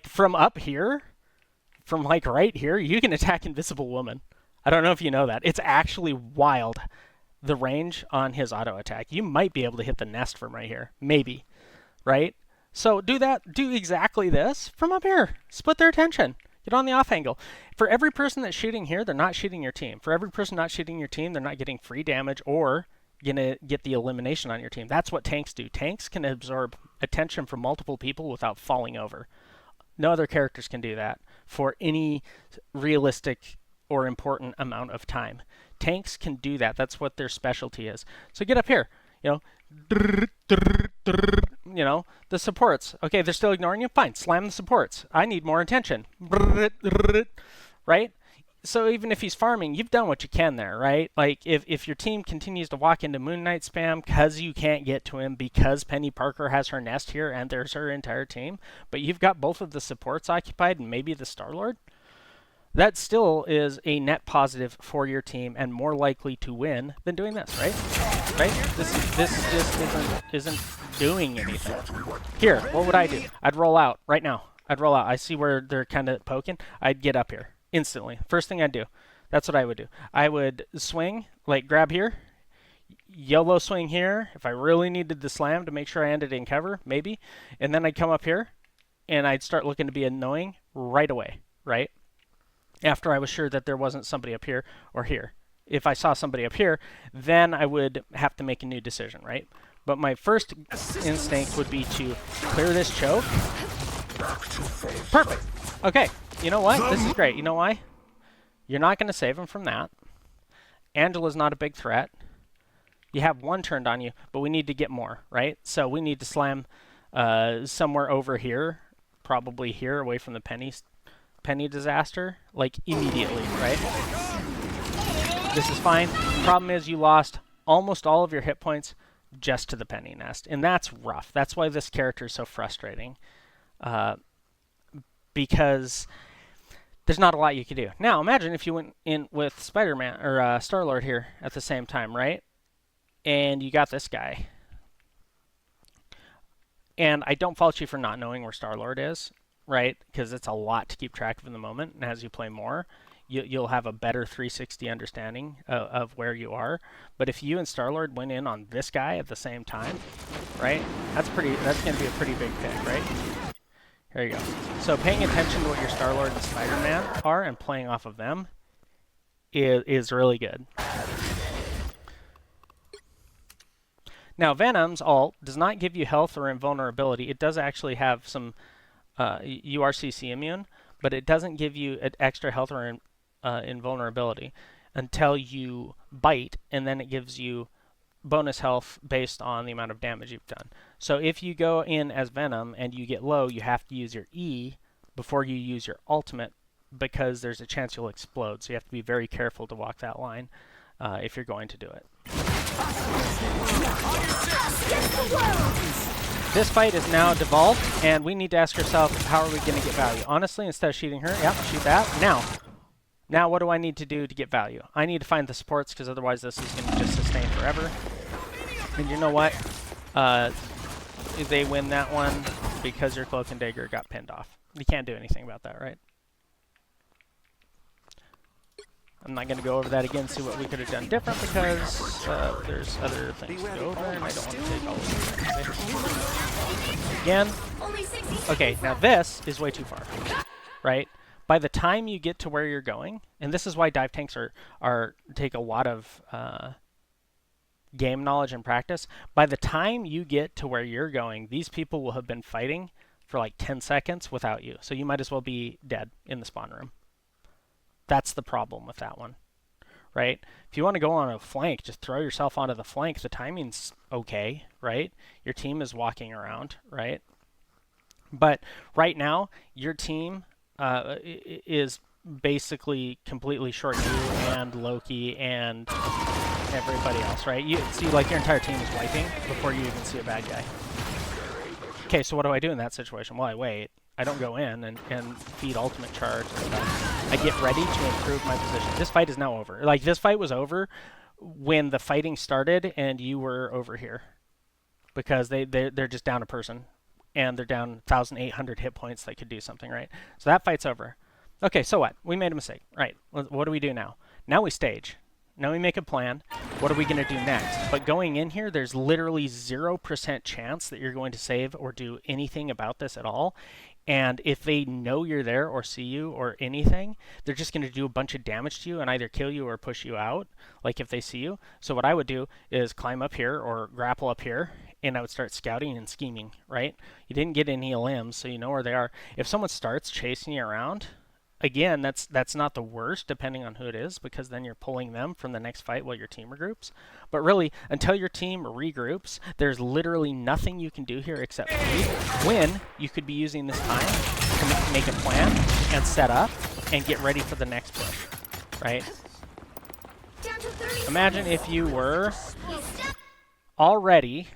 [SPEAKER 1] from up here, from like right here, you can attack Invisible Woman. I don't know if you know that. It's actually wild, the range on his auto attack. You might be able to hit the nest from right here. Maybe. Right? So do that. Do exactly this from up here. Split their attention. Get on the off angle. For every person that's shooting here, they're not shooting your team. For every person not shooting your team, they're not getting free damage or gonna get the elimination on your team. That's what tanks do. Tanks can absorb attention from multiple people without falling over. No other characters can do that for any realistic or important amount of time. Tanks can do that. That's what their specialty is. So get up here. You know, the supports. Okay, they're still ignoring you. Fine, slam the supports. I need more attention. Right? So even if he's farming, you've done what you can there, right? Like, if your team continues to walk into Moon Knight spam because you can't get to him because Penny Parker has her nest here and there's her entire team, but you've got both of the supports occupied and maybe the Star-Lord, that still is a net positive for your team and more likely to win than doing this, right? Right? This just isn't doing anything. Here, what would I do? I'd roll out right now. I'd roll out. I see where they're kind of poking. I'd get up here instantly. First thing I'd do. That's what I would do. I would swing, like grab here, YOLO swing here. If I really needed the slam to make sure I ended in cover, maybe. And then I'd come up here and I'd start looking to be annoying right away, right? After I was sure that there wasn't somebody up here or here. If I saw somebody up here, then I would have to make a new decision, right? But my first instinct would be to clear this choke. Perfect. Okay, you know what? This is great. You know why? You're not going to save him from that. Angela's not a big threat. You have one turned on you, but we need to get more, right? So we need to slam somewhere over here, probably here, away from the Penny disaster, like immediately, right? This is fine. Problem is you lost almost all of your hit points just to the PENI nest, and that's rough. That's why this character is so frustrating, because there's not a lot you can do. Now, imagine if you went in with Spider-Man or Star-Lord here at the same time, right? And you got this guy. And I don't fault you for not knowing where Star-Lord is, right? Because it's a lot to keep track of in the moment, and as you play more, you'll have a better 360 understanding of where you are. But if you and Star-Lord went in on this guy at the same time, right? That's going to be a pretty big pick, right? Here you go. So paying attention to what your Star-Lord and Spider-Man are and playing off of them is really good. Now, Venom's ult does not give you health or invulnerability. It does actually have some, you are CC immune, but it doesn't give you extra health or invulnerability until you bite, and then it gives you bonus health based on the amount of damage you've done. So if you go in as Venom and you get low, you have to use your E before you use your ultimate, because there's a chance you'll explode. So you have to be very careful to walk that line if you're going to do it. This fight is now devolved, and we need to ask ourselves, how are we going to get value? Honestly, instead of shooting her, yep, shoot that. Now what do I need to do to get value? I need to find the supports, because otherwise this is going to just sustain forever. And you know what? They win that one because your Cloak and Dagger got pinned off. You can't do anything about that, right? I'm not going to go over that again, see what we could have done different, because there's other things to go over, and I don't want to take all of them. Again. Okay, now this is way too far, right? By the time you get to where you're going, and this is why dive tanks take a lot of game knowledge and practice. By the time you get to where you're going, these people will have been fighting for like 10 seconds without you. So you might as well be dead in the spawn room. That's the problem with that one, right? If you want to go on a flank, just throw yourself onto the flank. The timing's okay, right? Your team is walking around, right? But right now, your team is basically completely short you and Loki and everybody else, right? You see, like, your entire team is wiping before you even see a bad guy. Okay, so what do I do in that situation? Well, I wait. I don't go in and feed ultimate charge and stuff. I get ready to improve my position. This fight is now over. Like, this fight was over when the fighting started and you were over here. Because they're just down a person. And they're down 1,800 hit points. They could do something, right? So that fight's over. Okay, so what? We made a mistake. Right. What do we do now? Now we stage. Now we make a plan. What are we going to do next? But going in here, there's literally 0% chance that you're going to save or do anything about this at all. And if they know you're there or see you or anything, they're just going to do a bunch of damage to you and either kill you or push you out, like if they see you. So what I would do is climb up here or grapple up here, and I would start scouting and scheming, right? You didn't get any limbs, so you know where they are. If someone starts chasing you around, again, that's not the worst, depending on who it is, because then you're pulling them from the next fight while your team regroups. But really, until your team regroups, there's literally nothing you can do here except win. You could be using this time to make a plan and set up and get ready for the next push, right? Imagine if you were already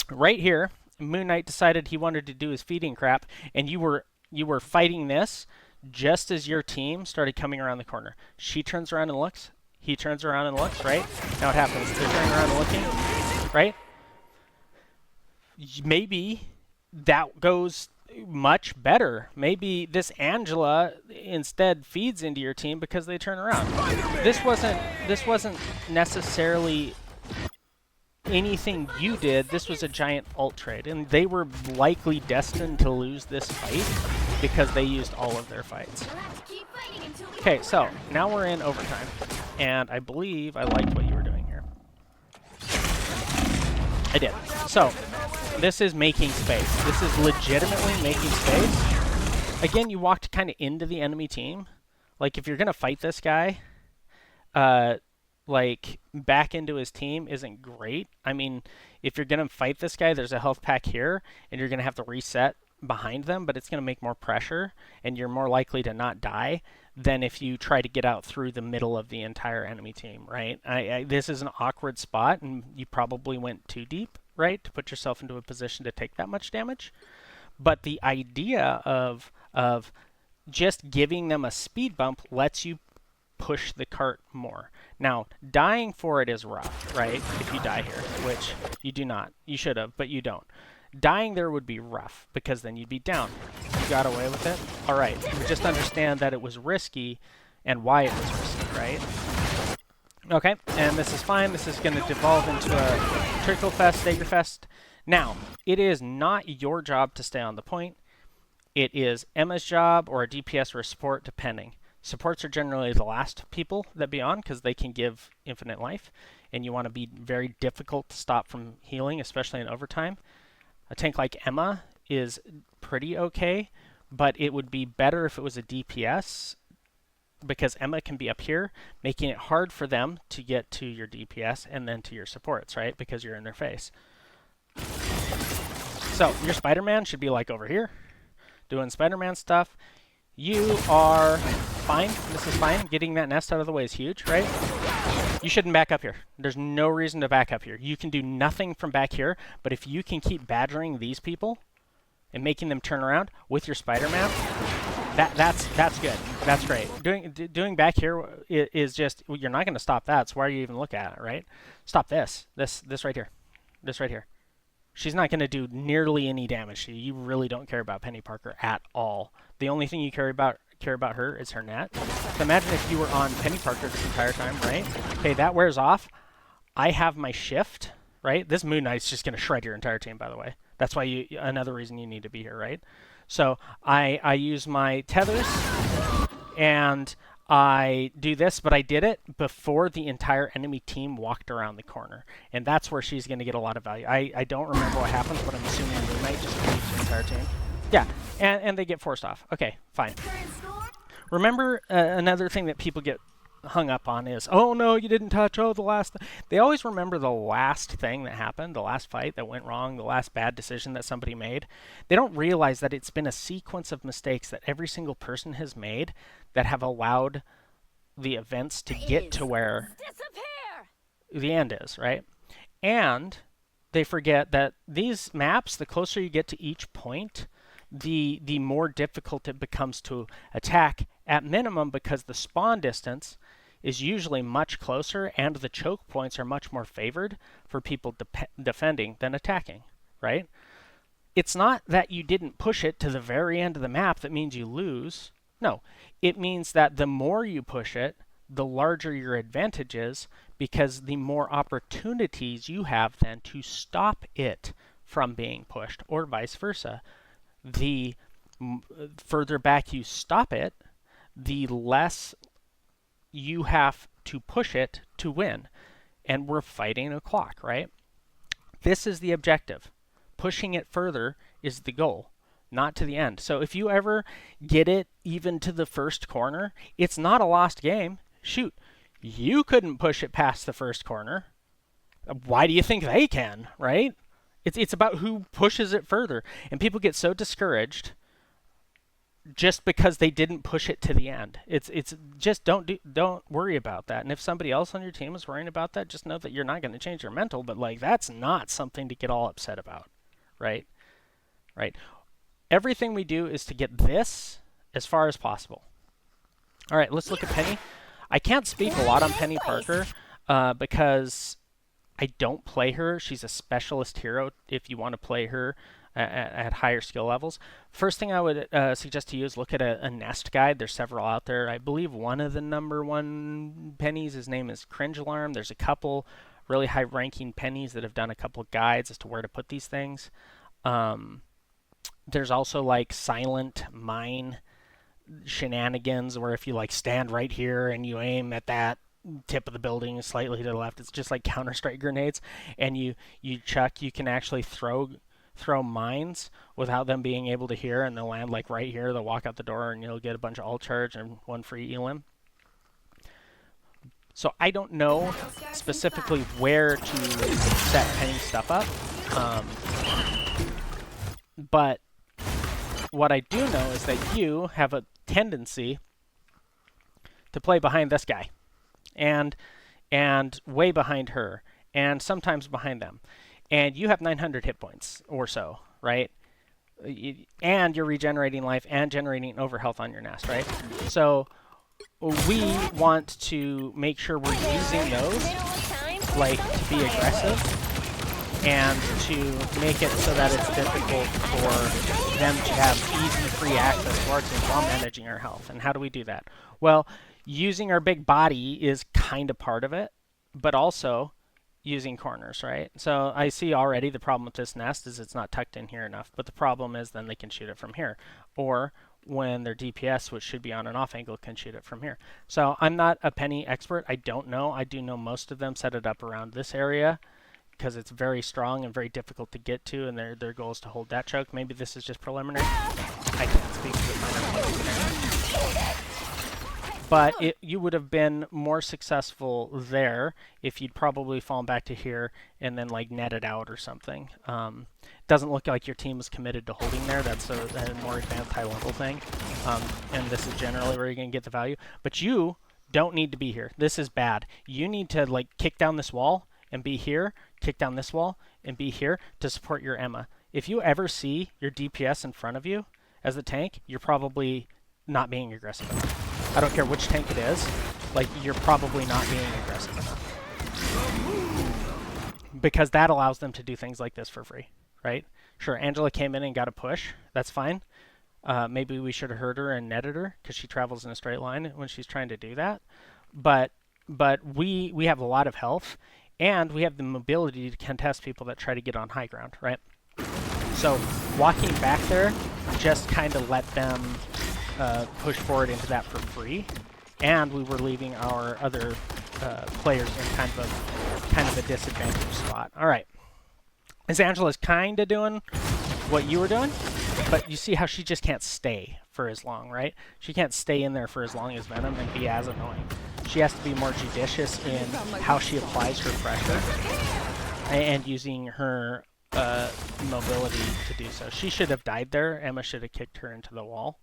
[SPEAKER 1] right here. Moon Knight decided he wanted to do his feeding crap, and you were fighting this just as your team started coming around the corner. She turns around and looks. He turns around and looks, right? Now what happens? They're turning around and looking, right? Maybe that goes much better. Maybe this Angela instead feeds into your team because they turn around. This wasn't necessarily anything you did. This was a giant ult trade, and they were likely destined to lose this fight because they used all of their fights. Okay, so now we're in overtime, and I believe I liked what you were doing here. I did. So this is making space. This is legitimately making space. Again, you walked kind of into the enemy team. Like, if you're gonna fight this guy, like, back into his team isn't great. I mean, if you're going to fight this guy, there's a health pack here, and you're going to have to reset behind them, but it's going to make more pressure, and you're more likely to not die than if you try to get out through the middle of the entire enemy team, right? This is an awkward spot, and you probably went too deep, right, to put yourself into a position to take that much damage. But the idea of just giving them a speed bump lets you push the cart more. Now, dying for it is rough, right? If you die here, which you do not. You should have, but you don't. Dying there would be rough, because then you'd be down. You got away with it? All right. Just understand that it was risky and why it was risky, right? Okay, and this is fine. This is going to devolve into a Trickle Fest, Stagger Fest. Now, it is not your job to stay on the point. It is Emma's job, or a DPS or a support, depending. Supports are generally the last people that be on, because they can give infinite life, and you want to be very difficult to stop from healing, especially in overtime. A tank like Emma is pretty okay, but it would be better if it was a DPS, because Emma can be up here, making it hard for them to get to your DPS and then to your supports, right? Because you're in their face. So your Spider-Man should be like over here, doing Spider-Man stuff. You are fine. This is fine. Getting that nest out of the way is huge, right? You shouldn't back up here. There's no reason to back up here. You can do nothing from back here, but if you can keep badgering these people and making them turn around with your Spider-Man, that's good. That's great. Doing back here is just, you're not going to stop that, so why are you even looking at it, right? Stop this right here. This right here. She's not going to do nearly any damage to you. You really don't care about Penny Parker at all. The only thing you care about her is her net. So imagine if you were on Penny Parker this entire time, right? Okay, that wears off. I have my shift, right? This Moon Knight's just going to shred your entire team, by the way. That's why another reason you need to be here, right? So I use my tethers, and I do this, but I did it before the entire enemy team walked around the corner. And that's where she's going to get a lot of value. I don't remember what happens, but I'm assuming Moon Knight just leaves the entire team. Yeah, and they get forced off. Okay, fine. Remember, another thing that people get hung up on is, oh no, you didn't touch, oh, the last... They always remember the last thing that happened, the last fight that went wrong, the last bad decision that somebody made. They don't realize that it's been a sequence of mistakes that every single person has made that have allowed the events to get to where the end is, right? And they forget that these maps, the closer you get to each point, the more difficult it becomes to attack, at minimum, because the spawn distance is usually much closer and the choke points are much more favored for people defending than attacking, right? It's not that you didn't push it to the very end of the map that means you lose. No, it means that the more you push it, the larger your advantage is, because the more opportunities you have then to stop it from being pushed, or vice versa. The further back you stop it, the less you have to push it to win. And we're fighting a clock, right? This is the objective. Pushing it further is the goal, not to the end. So if you ever get it even to the first corner, it's not a lost game. Shoot, you couldn't push it past the first corner. Why do you think they can, right? It's about who pushes it further. And people get so discouraged just because they didn't push it to the end. It's just don't worry about that. And if somebody else on your team is worrying about that, just know that you're not going to change your mental, but like that's not something to get all upset about, right? Right. Everything we do is to get this as far as possible. All right, let's look at Penny. I can't speak a lot on Penny Parker because I don't play her. She's a specialist hero if you want to play her at higher skill levels. First thing I would suggest to you is look at a nest guide. There's several out there. I believe one of the #1 pennies, his name is Cringe Alarm. There's a couple really high-ranking pennies that have done a couple guides as to where to put these things. There's also like silent mine shenanigans where if you like stand right here and you aim at that tip of the building slightly to the left, it's just like Counter-Strike grenades, and you chuck, you can actually throw mines without them being able to hear, and they'll land like right here. They'll walk out the door and you'll get a bunch of ult charge and 1 free elim. So I don't know specifically where to set Penny stuff up, but what I do know is that you have a tendency to play behind this guy, and way behind her, and sometimes behind them. And you have 900 hit points or so, right? And you're regenerating life and generating overhealth on your nest, right? So we want to make sure we're using those, like, to be aggressive and to make it so that it's difficult for them to have easy, free access to our team while managing our health. And how do we do that? Well, using our big body is kind of part of it, but also using corners, right? So I see already the problem with this nest is it's not tucked in here enough, but the problem is then they can shoot it from here. Or when their DPS, which should be on an off angle, can shoot it from here. So I'm not a PENI expert. I don't know. I do know most of them set it up around this area because it's very strong and very difficult to get to, and their goal is to hold that choke. Maybe this is just preliminary. I can't speak to it. But you would have been more successful there if you'd probably fallen back to here and then like netted out or something. Doesn't look like your team is committed to holding there. That's a more advanced high level thing. And this is generally where you're going to get the value. But you don't need to be here. This is bad. You need to like kick down this wall and be here, kick down this wall and be here to support your Emma. If you ever see your DPS in front of you as the tank, you're probably not being aggressive enough. I don't care which tank it is, like, you're probably not being aggressive enough. Because that allows them to do things like this for free, right? Sure, Angela came in and got a push. That's fine. Maybe we should have heard her and netted her, because she travels in a straight line when she's trying to do that. But we have a lot of health, and we have the mobility to contest people that try to get on high ground, right? So walking back there just kind of let them push forward into that for free, and we were leaving our other players in kind of a disadvantaged spot. All right, as Angela's kind of doing what you were doing, but you see how she just can't stay for as long, right? She can't stay in there for as long as Venom and be as annoying. She has to be more judicious in how she applies her pressure and using her mobility to do so. She should have died there. Emma should have kicked her into the wall.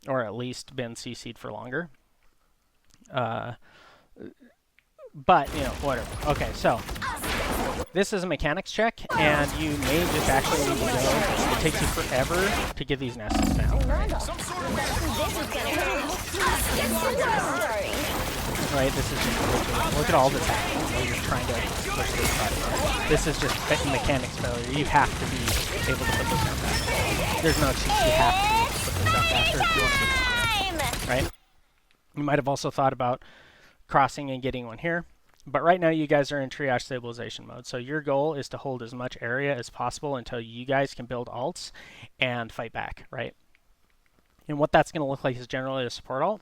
[SPEAKER 1] Or at least been CC'd for longer. But, you know, whatever. Okay, so this is a mechanics check, and you may just actually need to go. It takes you forever to get these nests down. Right, this is just ridiculous. Look at all this happening while you're trying to push this button. This is just mechanics failure. You have to be able to put this down faster. There's no excuse. You have to be able to put this down faster if you want to get this down. Right? You might have also thought about crossing and getting one here. But right now you guys are in triage stabilization mode. So your goal is to hold as much area as possible until you guys can build alts and fight back, right? And what that's going to look like is generally a support alt.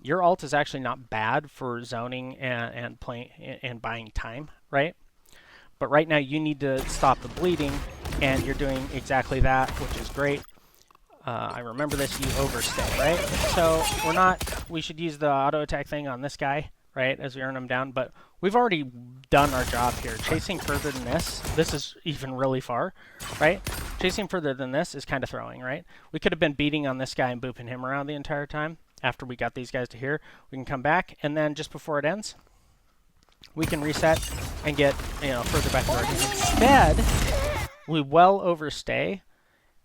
[SPEAKER 1] Your alt is actually not bad for zoning and playing and buying time, right? But right now you need to stop the bleeding, and you're doing exactly that, which is great. I remember this, you overstay, right? So we should use the auto attack thing on this guy, right, as we earn him down, but we've already done our job here. Chasing further than this is even really far, right? Chasing further than this is kind of throwing, right? We could have been beating on this guy and booping him around the entire time. After we got these guys to here, we can come back, and then just before it ends, we can reset and get, you know, further back to our team. Instead, we well overstay,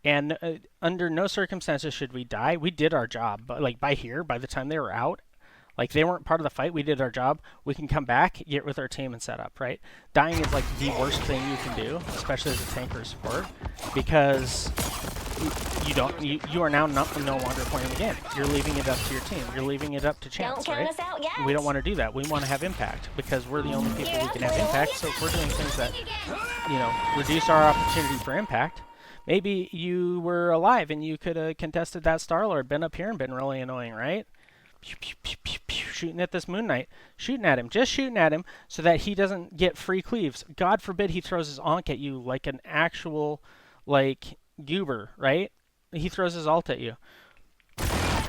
[SPEAKER 1] and under no circumstances should we die. We did our job, but like by the time they were out, like they weren't part of the fight, we did our job. We can come back, get with our team, and set up, right? Dying is like the worst thing you can do, especially as a tank or support, because you are now no longer playing the game. You're leaving it up to your team. You're leaving it up to chance, right? We don't want to do that. We want to have impact because we're the only people who can have impact. So if we're doing things that, you know, reduce our opportunity for impact, maybe you were alive and you could have contested that Star-Lord, been up here and been really annoying, right? Pew, pew, pew, pew, pew, shooting at this Moon Knight, shooting at him, just shooting at him so that he doesn't get free cleaves. God forbid he throws his onk at you like an actual, like, goober, right? He throws his ult at you.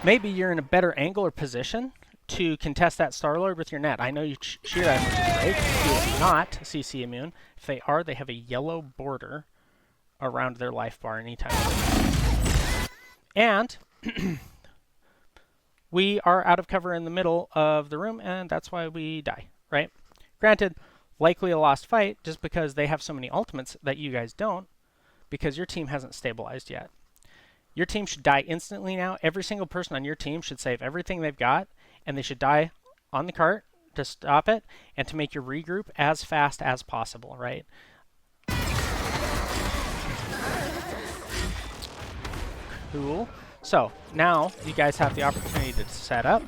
[SPEAKER 1] Maybe you're in a better angle or position to contest that Star-Lord with your net. I know you shoot at him, which is great. He is not CC immune. If they are, they have a yellow border around their life bar anytime. And we are out of cover in the middle of the room, and that's why we die, right? Granted, likely a lost fight just because they have so many ultimates that you guys don't, because your team hasn't stabilized yet. Your team should die instantly now. Every single person on your team should save everything they've got, and they should die on the cart to stop it and to make your regroup as fast as possible, right? Cool. So now you guys have the opportunity to set up,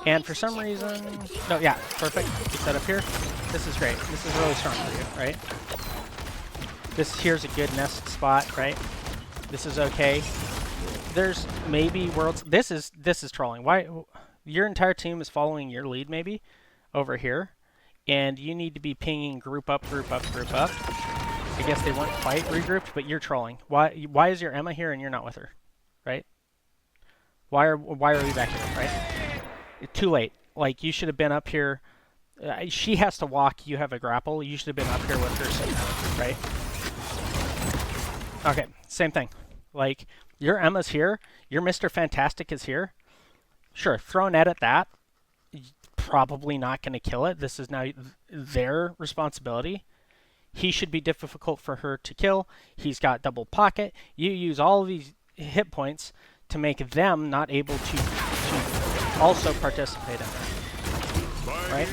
[SPEAKER 1] and for some reason, no, yeah, perfect. You set up here. This is great. This is really strong for you, right? Here's a good nest spot, right? This is okay. There's maybe worlds. This is trolling. Why? Your entire team is following your lead, maybe over here, and you need to be pinging group up, group up, group up. I guess they weren't quite regrouped, but you're trolling. Why is your Emma here and you're not with her, right? Why are we back here, right? Too late. Like, you should have been up here. She has to walk. You have a grapple. You should have been up here with her somehow, right? Okay, same thing. Like, your Emma's here. Your Mr. Fantastic is here. Sure, throw a net at that. Probably not going to kill it. This is now their responsibility. He should be difficult for her to kill. He's got double pocket. You use all of these hit points to make them not able to also participate in it. Right?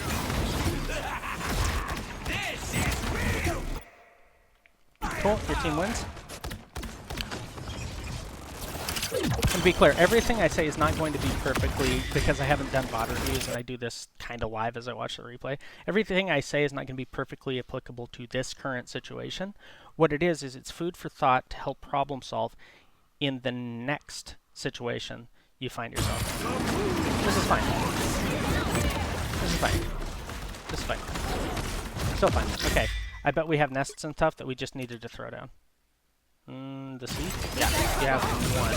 [SPEAKER 1] Cool, your team wins. And to be clear, everything I say is not going to be perfectly, because I haven't done VOD reviews and I do this kind of live as I watch the replay. Everything I say is not going to be perfectly applicable to this current situation. What it is it's food for thought to help problem solve in the next situation you find yourself in. This is fine. This is fine. This is fine. Still fine. Okay. I bet we have nests and stuff that we just needed to throw down. The seed? Yeah, you have one.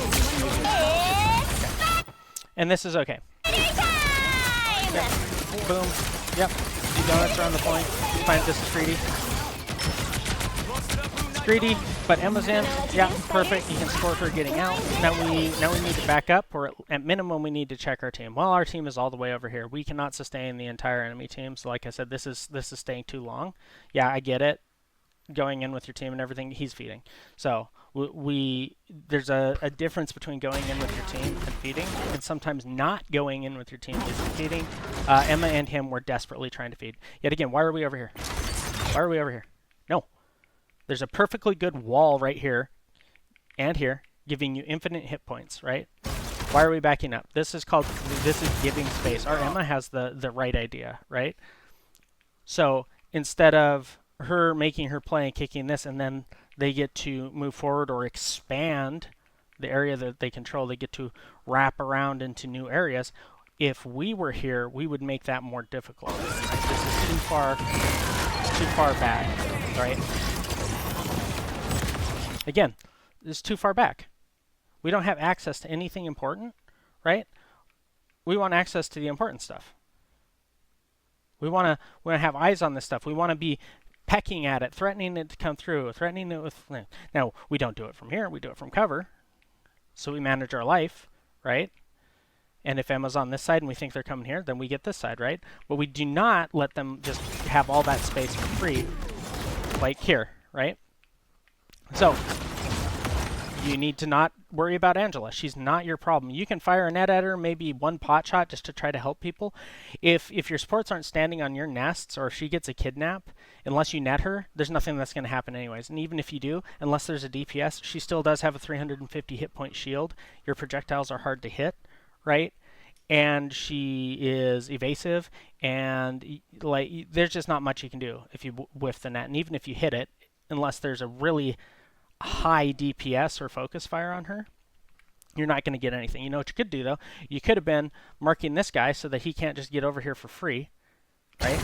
[SPEAKER 1] Okay. And this is okay. Yep. Boom. Yep. 2 donuts are on the point. Fine, this is greedy. It's greedy, but Emma's in. Yeah, perfect. You can score her getting out. Now we need to back up, or at minimum we need to check our team. Well, our team is all the way over here. We cannot sustain the entire enemy team. So like I said, this is staying too long. Yeah, I get it. Going in with your team and everything, he's feeding. So there's a difference between going in with your team and feeding, and sometimes not going in with your team isn't feeding. Emma and him were desperately trying to feed. Yet again, why are we over here? Why are we over here? No. There's a perfectly good wall right here and here giving you infinite hit points, right? Why are we backing up? This is giving space. Our Emma has the right idea, right? So instead of her making her play and kicking this, and then they get to move forward or expand the area that they control, they get to wrap around into new areas. If we were here, we would make that more difficult. Right? This is too far back, right? Again, this is too far back. We don't have access to anything important, right? We want access to the important stuff. We want to have eyes on this stuff. We want to be pecking at it, threatening it to come through, threatening it with... Now, we don't do it from here. We do it from cover. So we manage our life, right? And if Emma's on this side and we think they're coming here, then we get this side, right? But we do not let them just have all that space for free, like here, right? So you need to not worry about Angela. She's not your problem. You can fire a net at her, maybe one pot shot just to try to help people. If your supports aren't standing on your nests, or if she gets a kidnap, unless you net her, there's nothing that's going to happen anyways. And even if you do, unless there's a DPS, she still does have a 350 hit point shield. Your projectiles are hard to hit, right? And she is evasive, and like there's just not much you can do if you whiff the net. And even if you hit it, unless there's a really high DPS or focus fire on her, you're not going to get anything. You know what you could do, though? You could have been marking this guy so that he can't just get over here for free, right?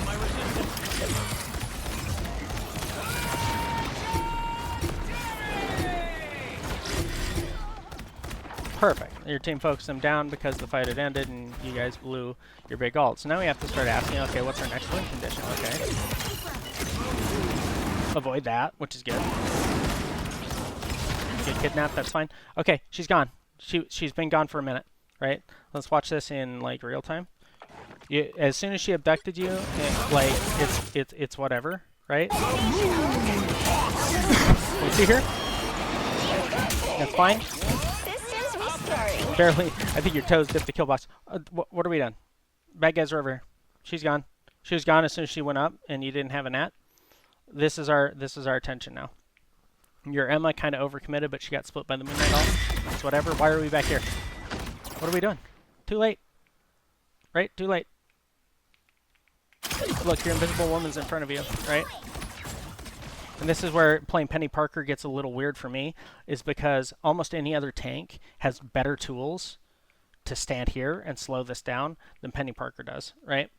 [SPEAKER 1] Perfect. Your team focused him down because the fight had ended and you guys blew your big ult. So now we have to start asking, okay, what's our next win condition? Okay. Avoid that, which is good. Get kidnapped, that's fine. Okay, she's gone. She's been gone for a minute, right? Let's watch this in like real time. As soon as she abducted you, like it's whatever, right? You see here? That's fine. Barely. I think your toes dipped the kill box. What are we done? Bad guys are over here. She's gone. She was gone as soon as she went up, and you didn't have a nat. This is our attention now. Your Emma kind of overcommitted, but she got split by the Moonlight ult. It's whatever. Why are we back here? What are we doing? Too late. Right? Too late. Look, your invisible woman's in front of you, right? And this is where playing Penny Parker gets a little weird for me, is because almost any other tank has better tools to stand here and slow this down than Penny Parker does, right?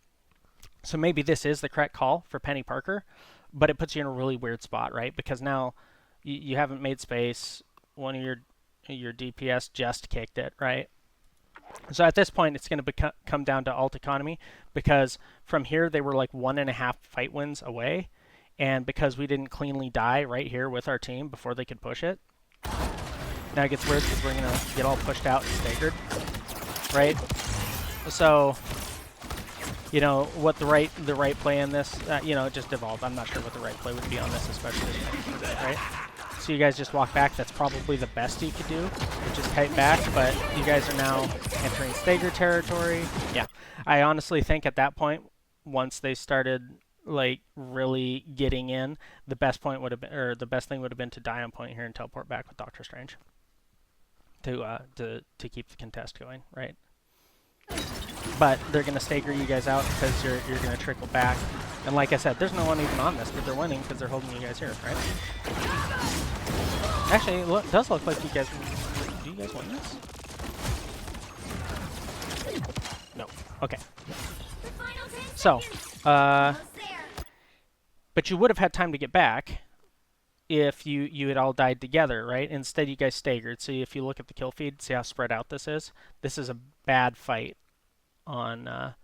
[SPEAKER 1] So maybe this is the correct call for Penny Parker, but it puts you in a really weird spot, right? Because now you haven't made space. One of your DPS just kicked it, right? So at this point, it's going to come down to ult economy, because from here they were like 1.5 fight wins away, and because we didn't cleanly die right here with our team before they could push it. Now it gets weird because we're going to get all pushed out and staggered, right? So, you know, what the right play in this, you know, it just evolved. I'm not sure what the right play would be on this, especially right? So you guys just walk back. That's probably the best you could do, which is kite back, but you guys are now entering stagger territory. Yeah, I honestly think at that point, once they started like really getting in, the best point would have been, or the best thing would have been to die on point here and teleport back with Doctor Strange to keep the contest going, right? But they're going to stagger you guys out because you're going to trickle back. And like I said, there's no one even on this, but they're winning because they're holding you guys here, right? Actually, it does look like you guys... Do you guys win this? No. Okay. So, but you would have had time to get back if you had all died together, right? Instead, you guys staggered. So if you look at the kill feed, see how spread out this is? This is a bad fight on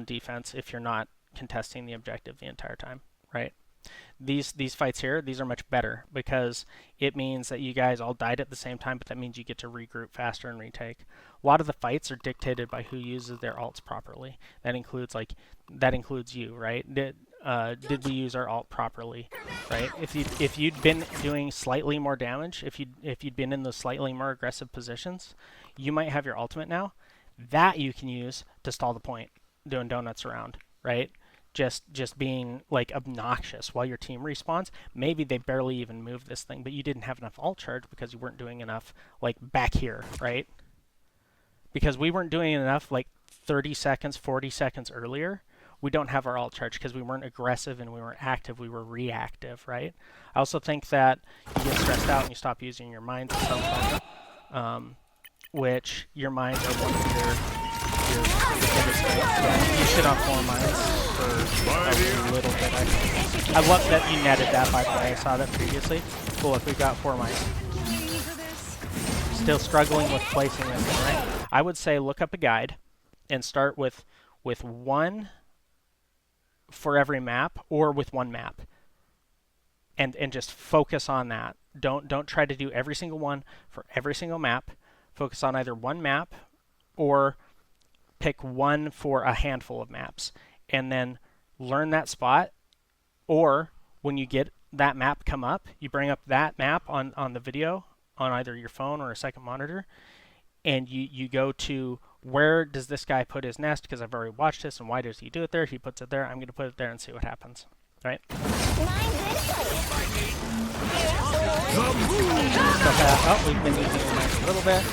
[SPEAKER 1] defense if you're not contesting the objective the entire time, right? These fights here, these are much better because it means that you guys all died at the same time, but that means you get to regroup faster and retake. A lot of the fights are dictated by who uses their ults properly. That includes you, right? Did we use our ult properly, right? If you'd been doing slightly more damage, if you'd been in those slightly more aggressive positions, you might have your ultimate now. That you can use to stall the point, doing donuts around, right? Just being like obnoxious while your team respawns. Maybe they barely even moved this thing, but you didn't have enough ult charge because you weren't doing enough like back here, right? Because we weren't doing enough like 30 seconds, 40 seconds earlier. We don't have our ult charge because we weren't aggressive and we weren't active, we were reactive, right? I also think that you get stressed out and you stop using your minds at some point, which your minds are one of your biggest strengths. So you shit on 4 minds for a little bit, I think. I love that you netted that, by the way. I saw that previously. Cool, if we've got 4 minds. Still struggling with placing this thing, right? I would say look up a guide and start with 1 for every map, or with 1 map, and just focus on that. Don't try to do every single one for every single map. Focus on either 1 map or pick 1 for a handful of maps, and then learn that spot. Or when you get that map come up, you bring up that map on the video on either your phone or a second monitor, and you go to, where does this guy put his nest? Because I've already watched this, and why does he do it there? He puts it there. I'm going to put it there and see what happens. Right? Oh, we've been using it a little bit.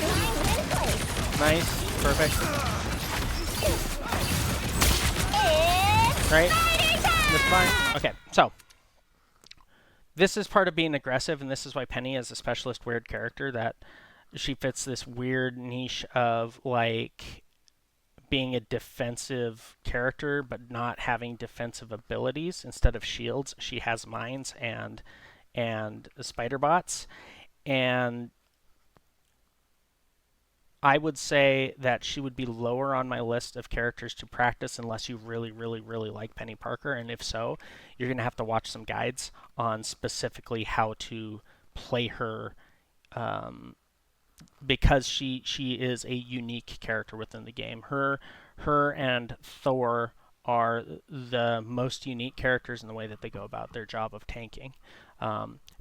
[SPEAKER 1] Nice. Perfect. Right? That's fine. Okay, so this is part of being aggressive, and this is why Penny is a specialist weird character, that she fits this weird niche of like being a defensive character but not having defensive abilities. Instead of shields, she has mines and spider bots. And I would say that she would be lower on my list of characters to practice unless you really, really, really like Penny Parker. And if so, you're going to have to watch some guides on specifically how to play her because she is a unique character within the game. Her and Thor are the most unique characters in the way that they go about their job of tanking.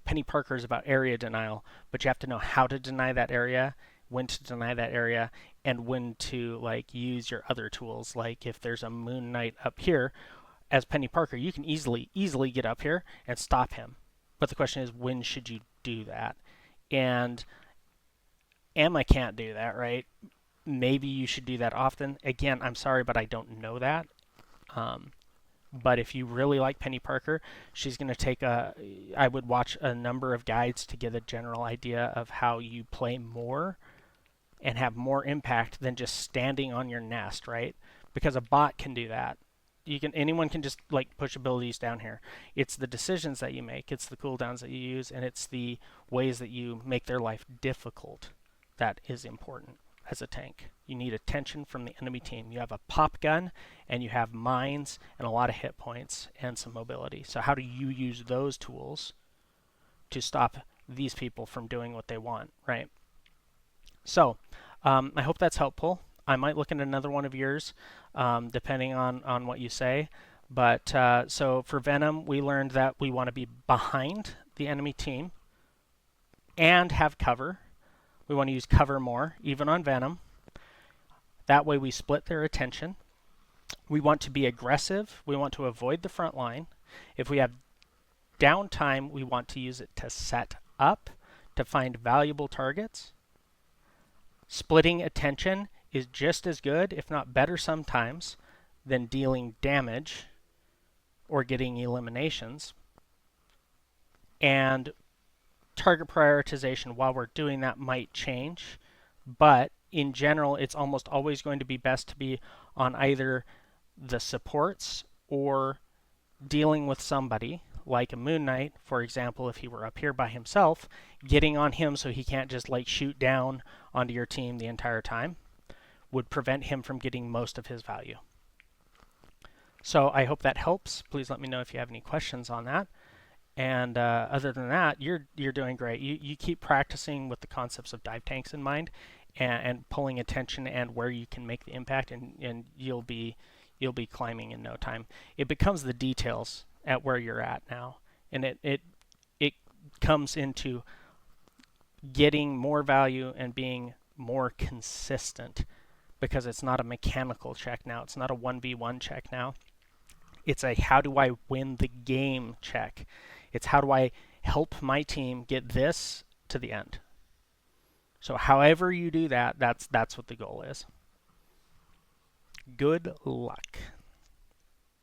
[SPEAKER 1] Penny Parker is about area denial, but you have to know how to deny that area, when to deny that area, and when to like use your other tools. Like if there's a Moon Knight up here, as Penny Parker, you can easily get up here and stop him. But the question is, when should you do that? And Emma can't do that, right? Maybe you should do that often. Again, I'm sorry, but I don't know that. Um, but if you really like Penny Parker, she's going to take a. I would watch a number of guides to get a general idea of how you play more and have more impact than just standing on your nest, right? Because a bot can do that. Anyone can just like push abilities down here. It's the decisions that you make, it's the cooldowns that you use, and it's the ways that you make their life difficult that is important as a tank. You need attention from the enemy team. You have a pop gun, and you have mines, and a lot of hit points, and some mobility. So how do you use those tools to stop these people from doing what they want, right? So I hope that's helpful. I might look at another one of yours, depending on what you say. But so for Venom, we learned that we want to be behind the enemy team and have cover. We want to use cover more, even on Venom. That way we split their attention. We want to be aggressive. We want to avoid the front line. If we have downtime, we want to use it to set up, to find valuable targets. Splitting attention is just as good, if not better sometimes, than dealing damage or getting eliminations. And target prioritization, while we're doing that, might change, but in general, it's almost always going to be best to be on either the supports or dealing with somebody, like a Moon Knight, for example, if he were up here by himself, getting on him so he can't just like shoot down onto your team the entire time would prevent him from getting most of his value. So I hope that helps. Please let me know if you have any questions on that. And other than that, you're doing great. You keep practicing with the concepts of dive tanks in mind, and pulling attention and where you can make the impact, and you'll be climbing in no time. It becomes the details at where you're at now, and it comes into getting more value and being more consistent, because it's not a mechanical check now. It's not a 1v1 check now. It's a how do I win the game check. It's how do I help my team get this to the end. So however you do that, that's what the goal is. Good luck.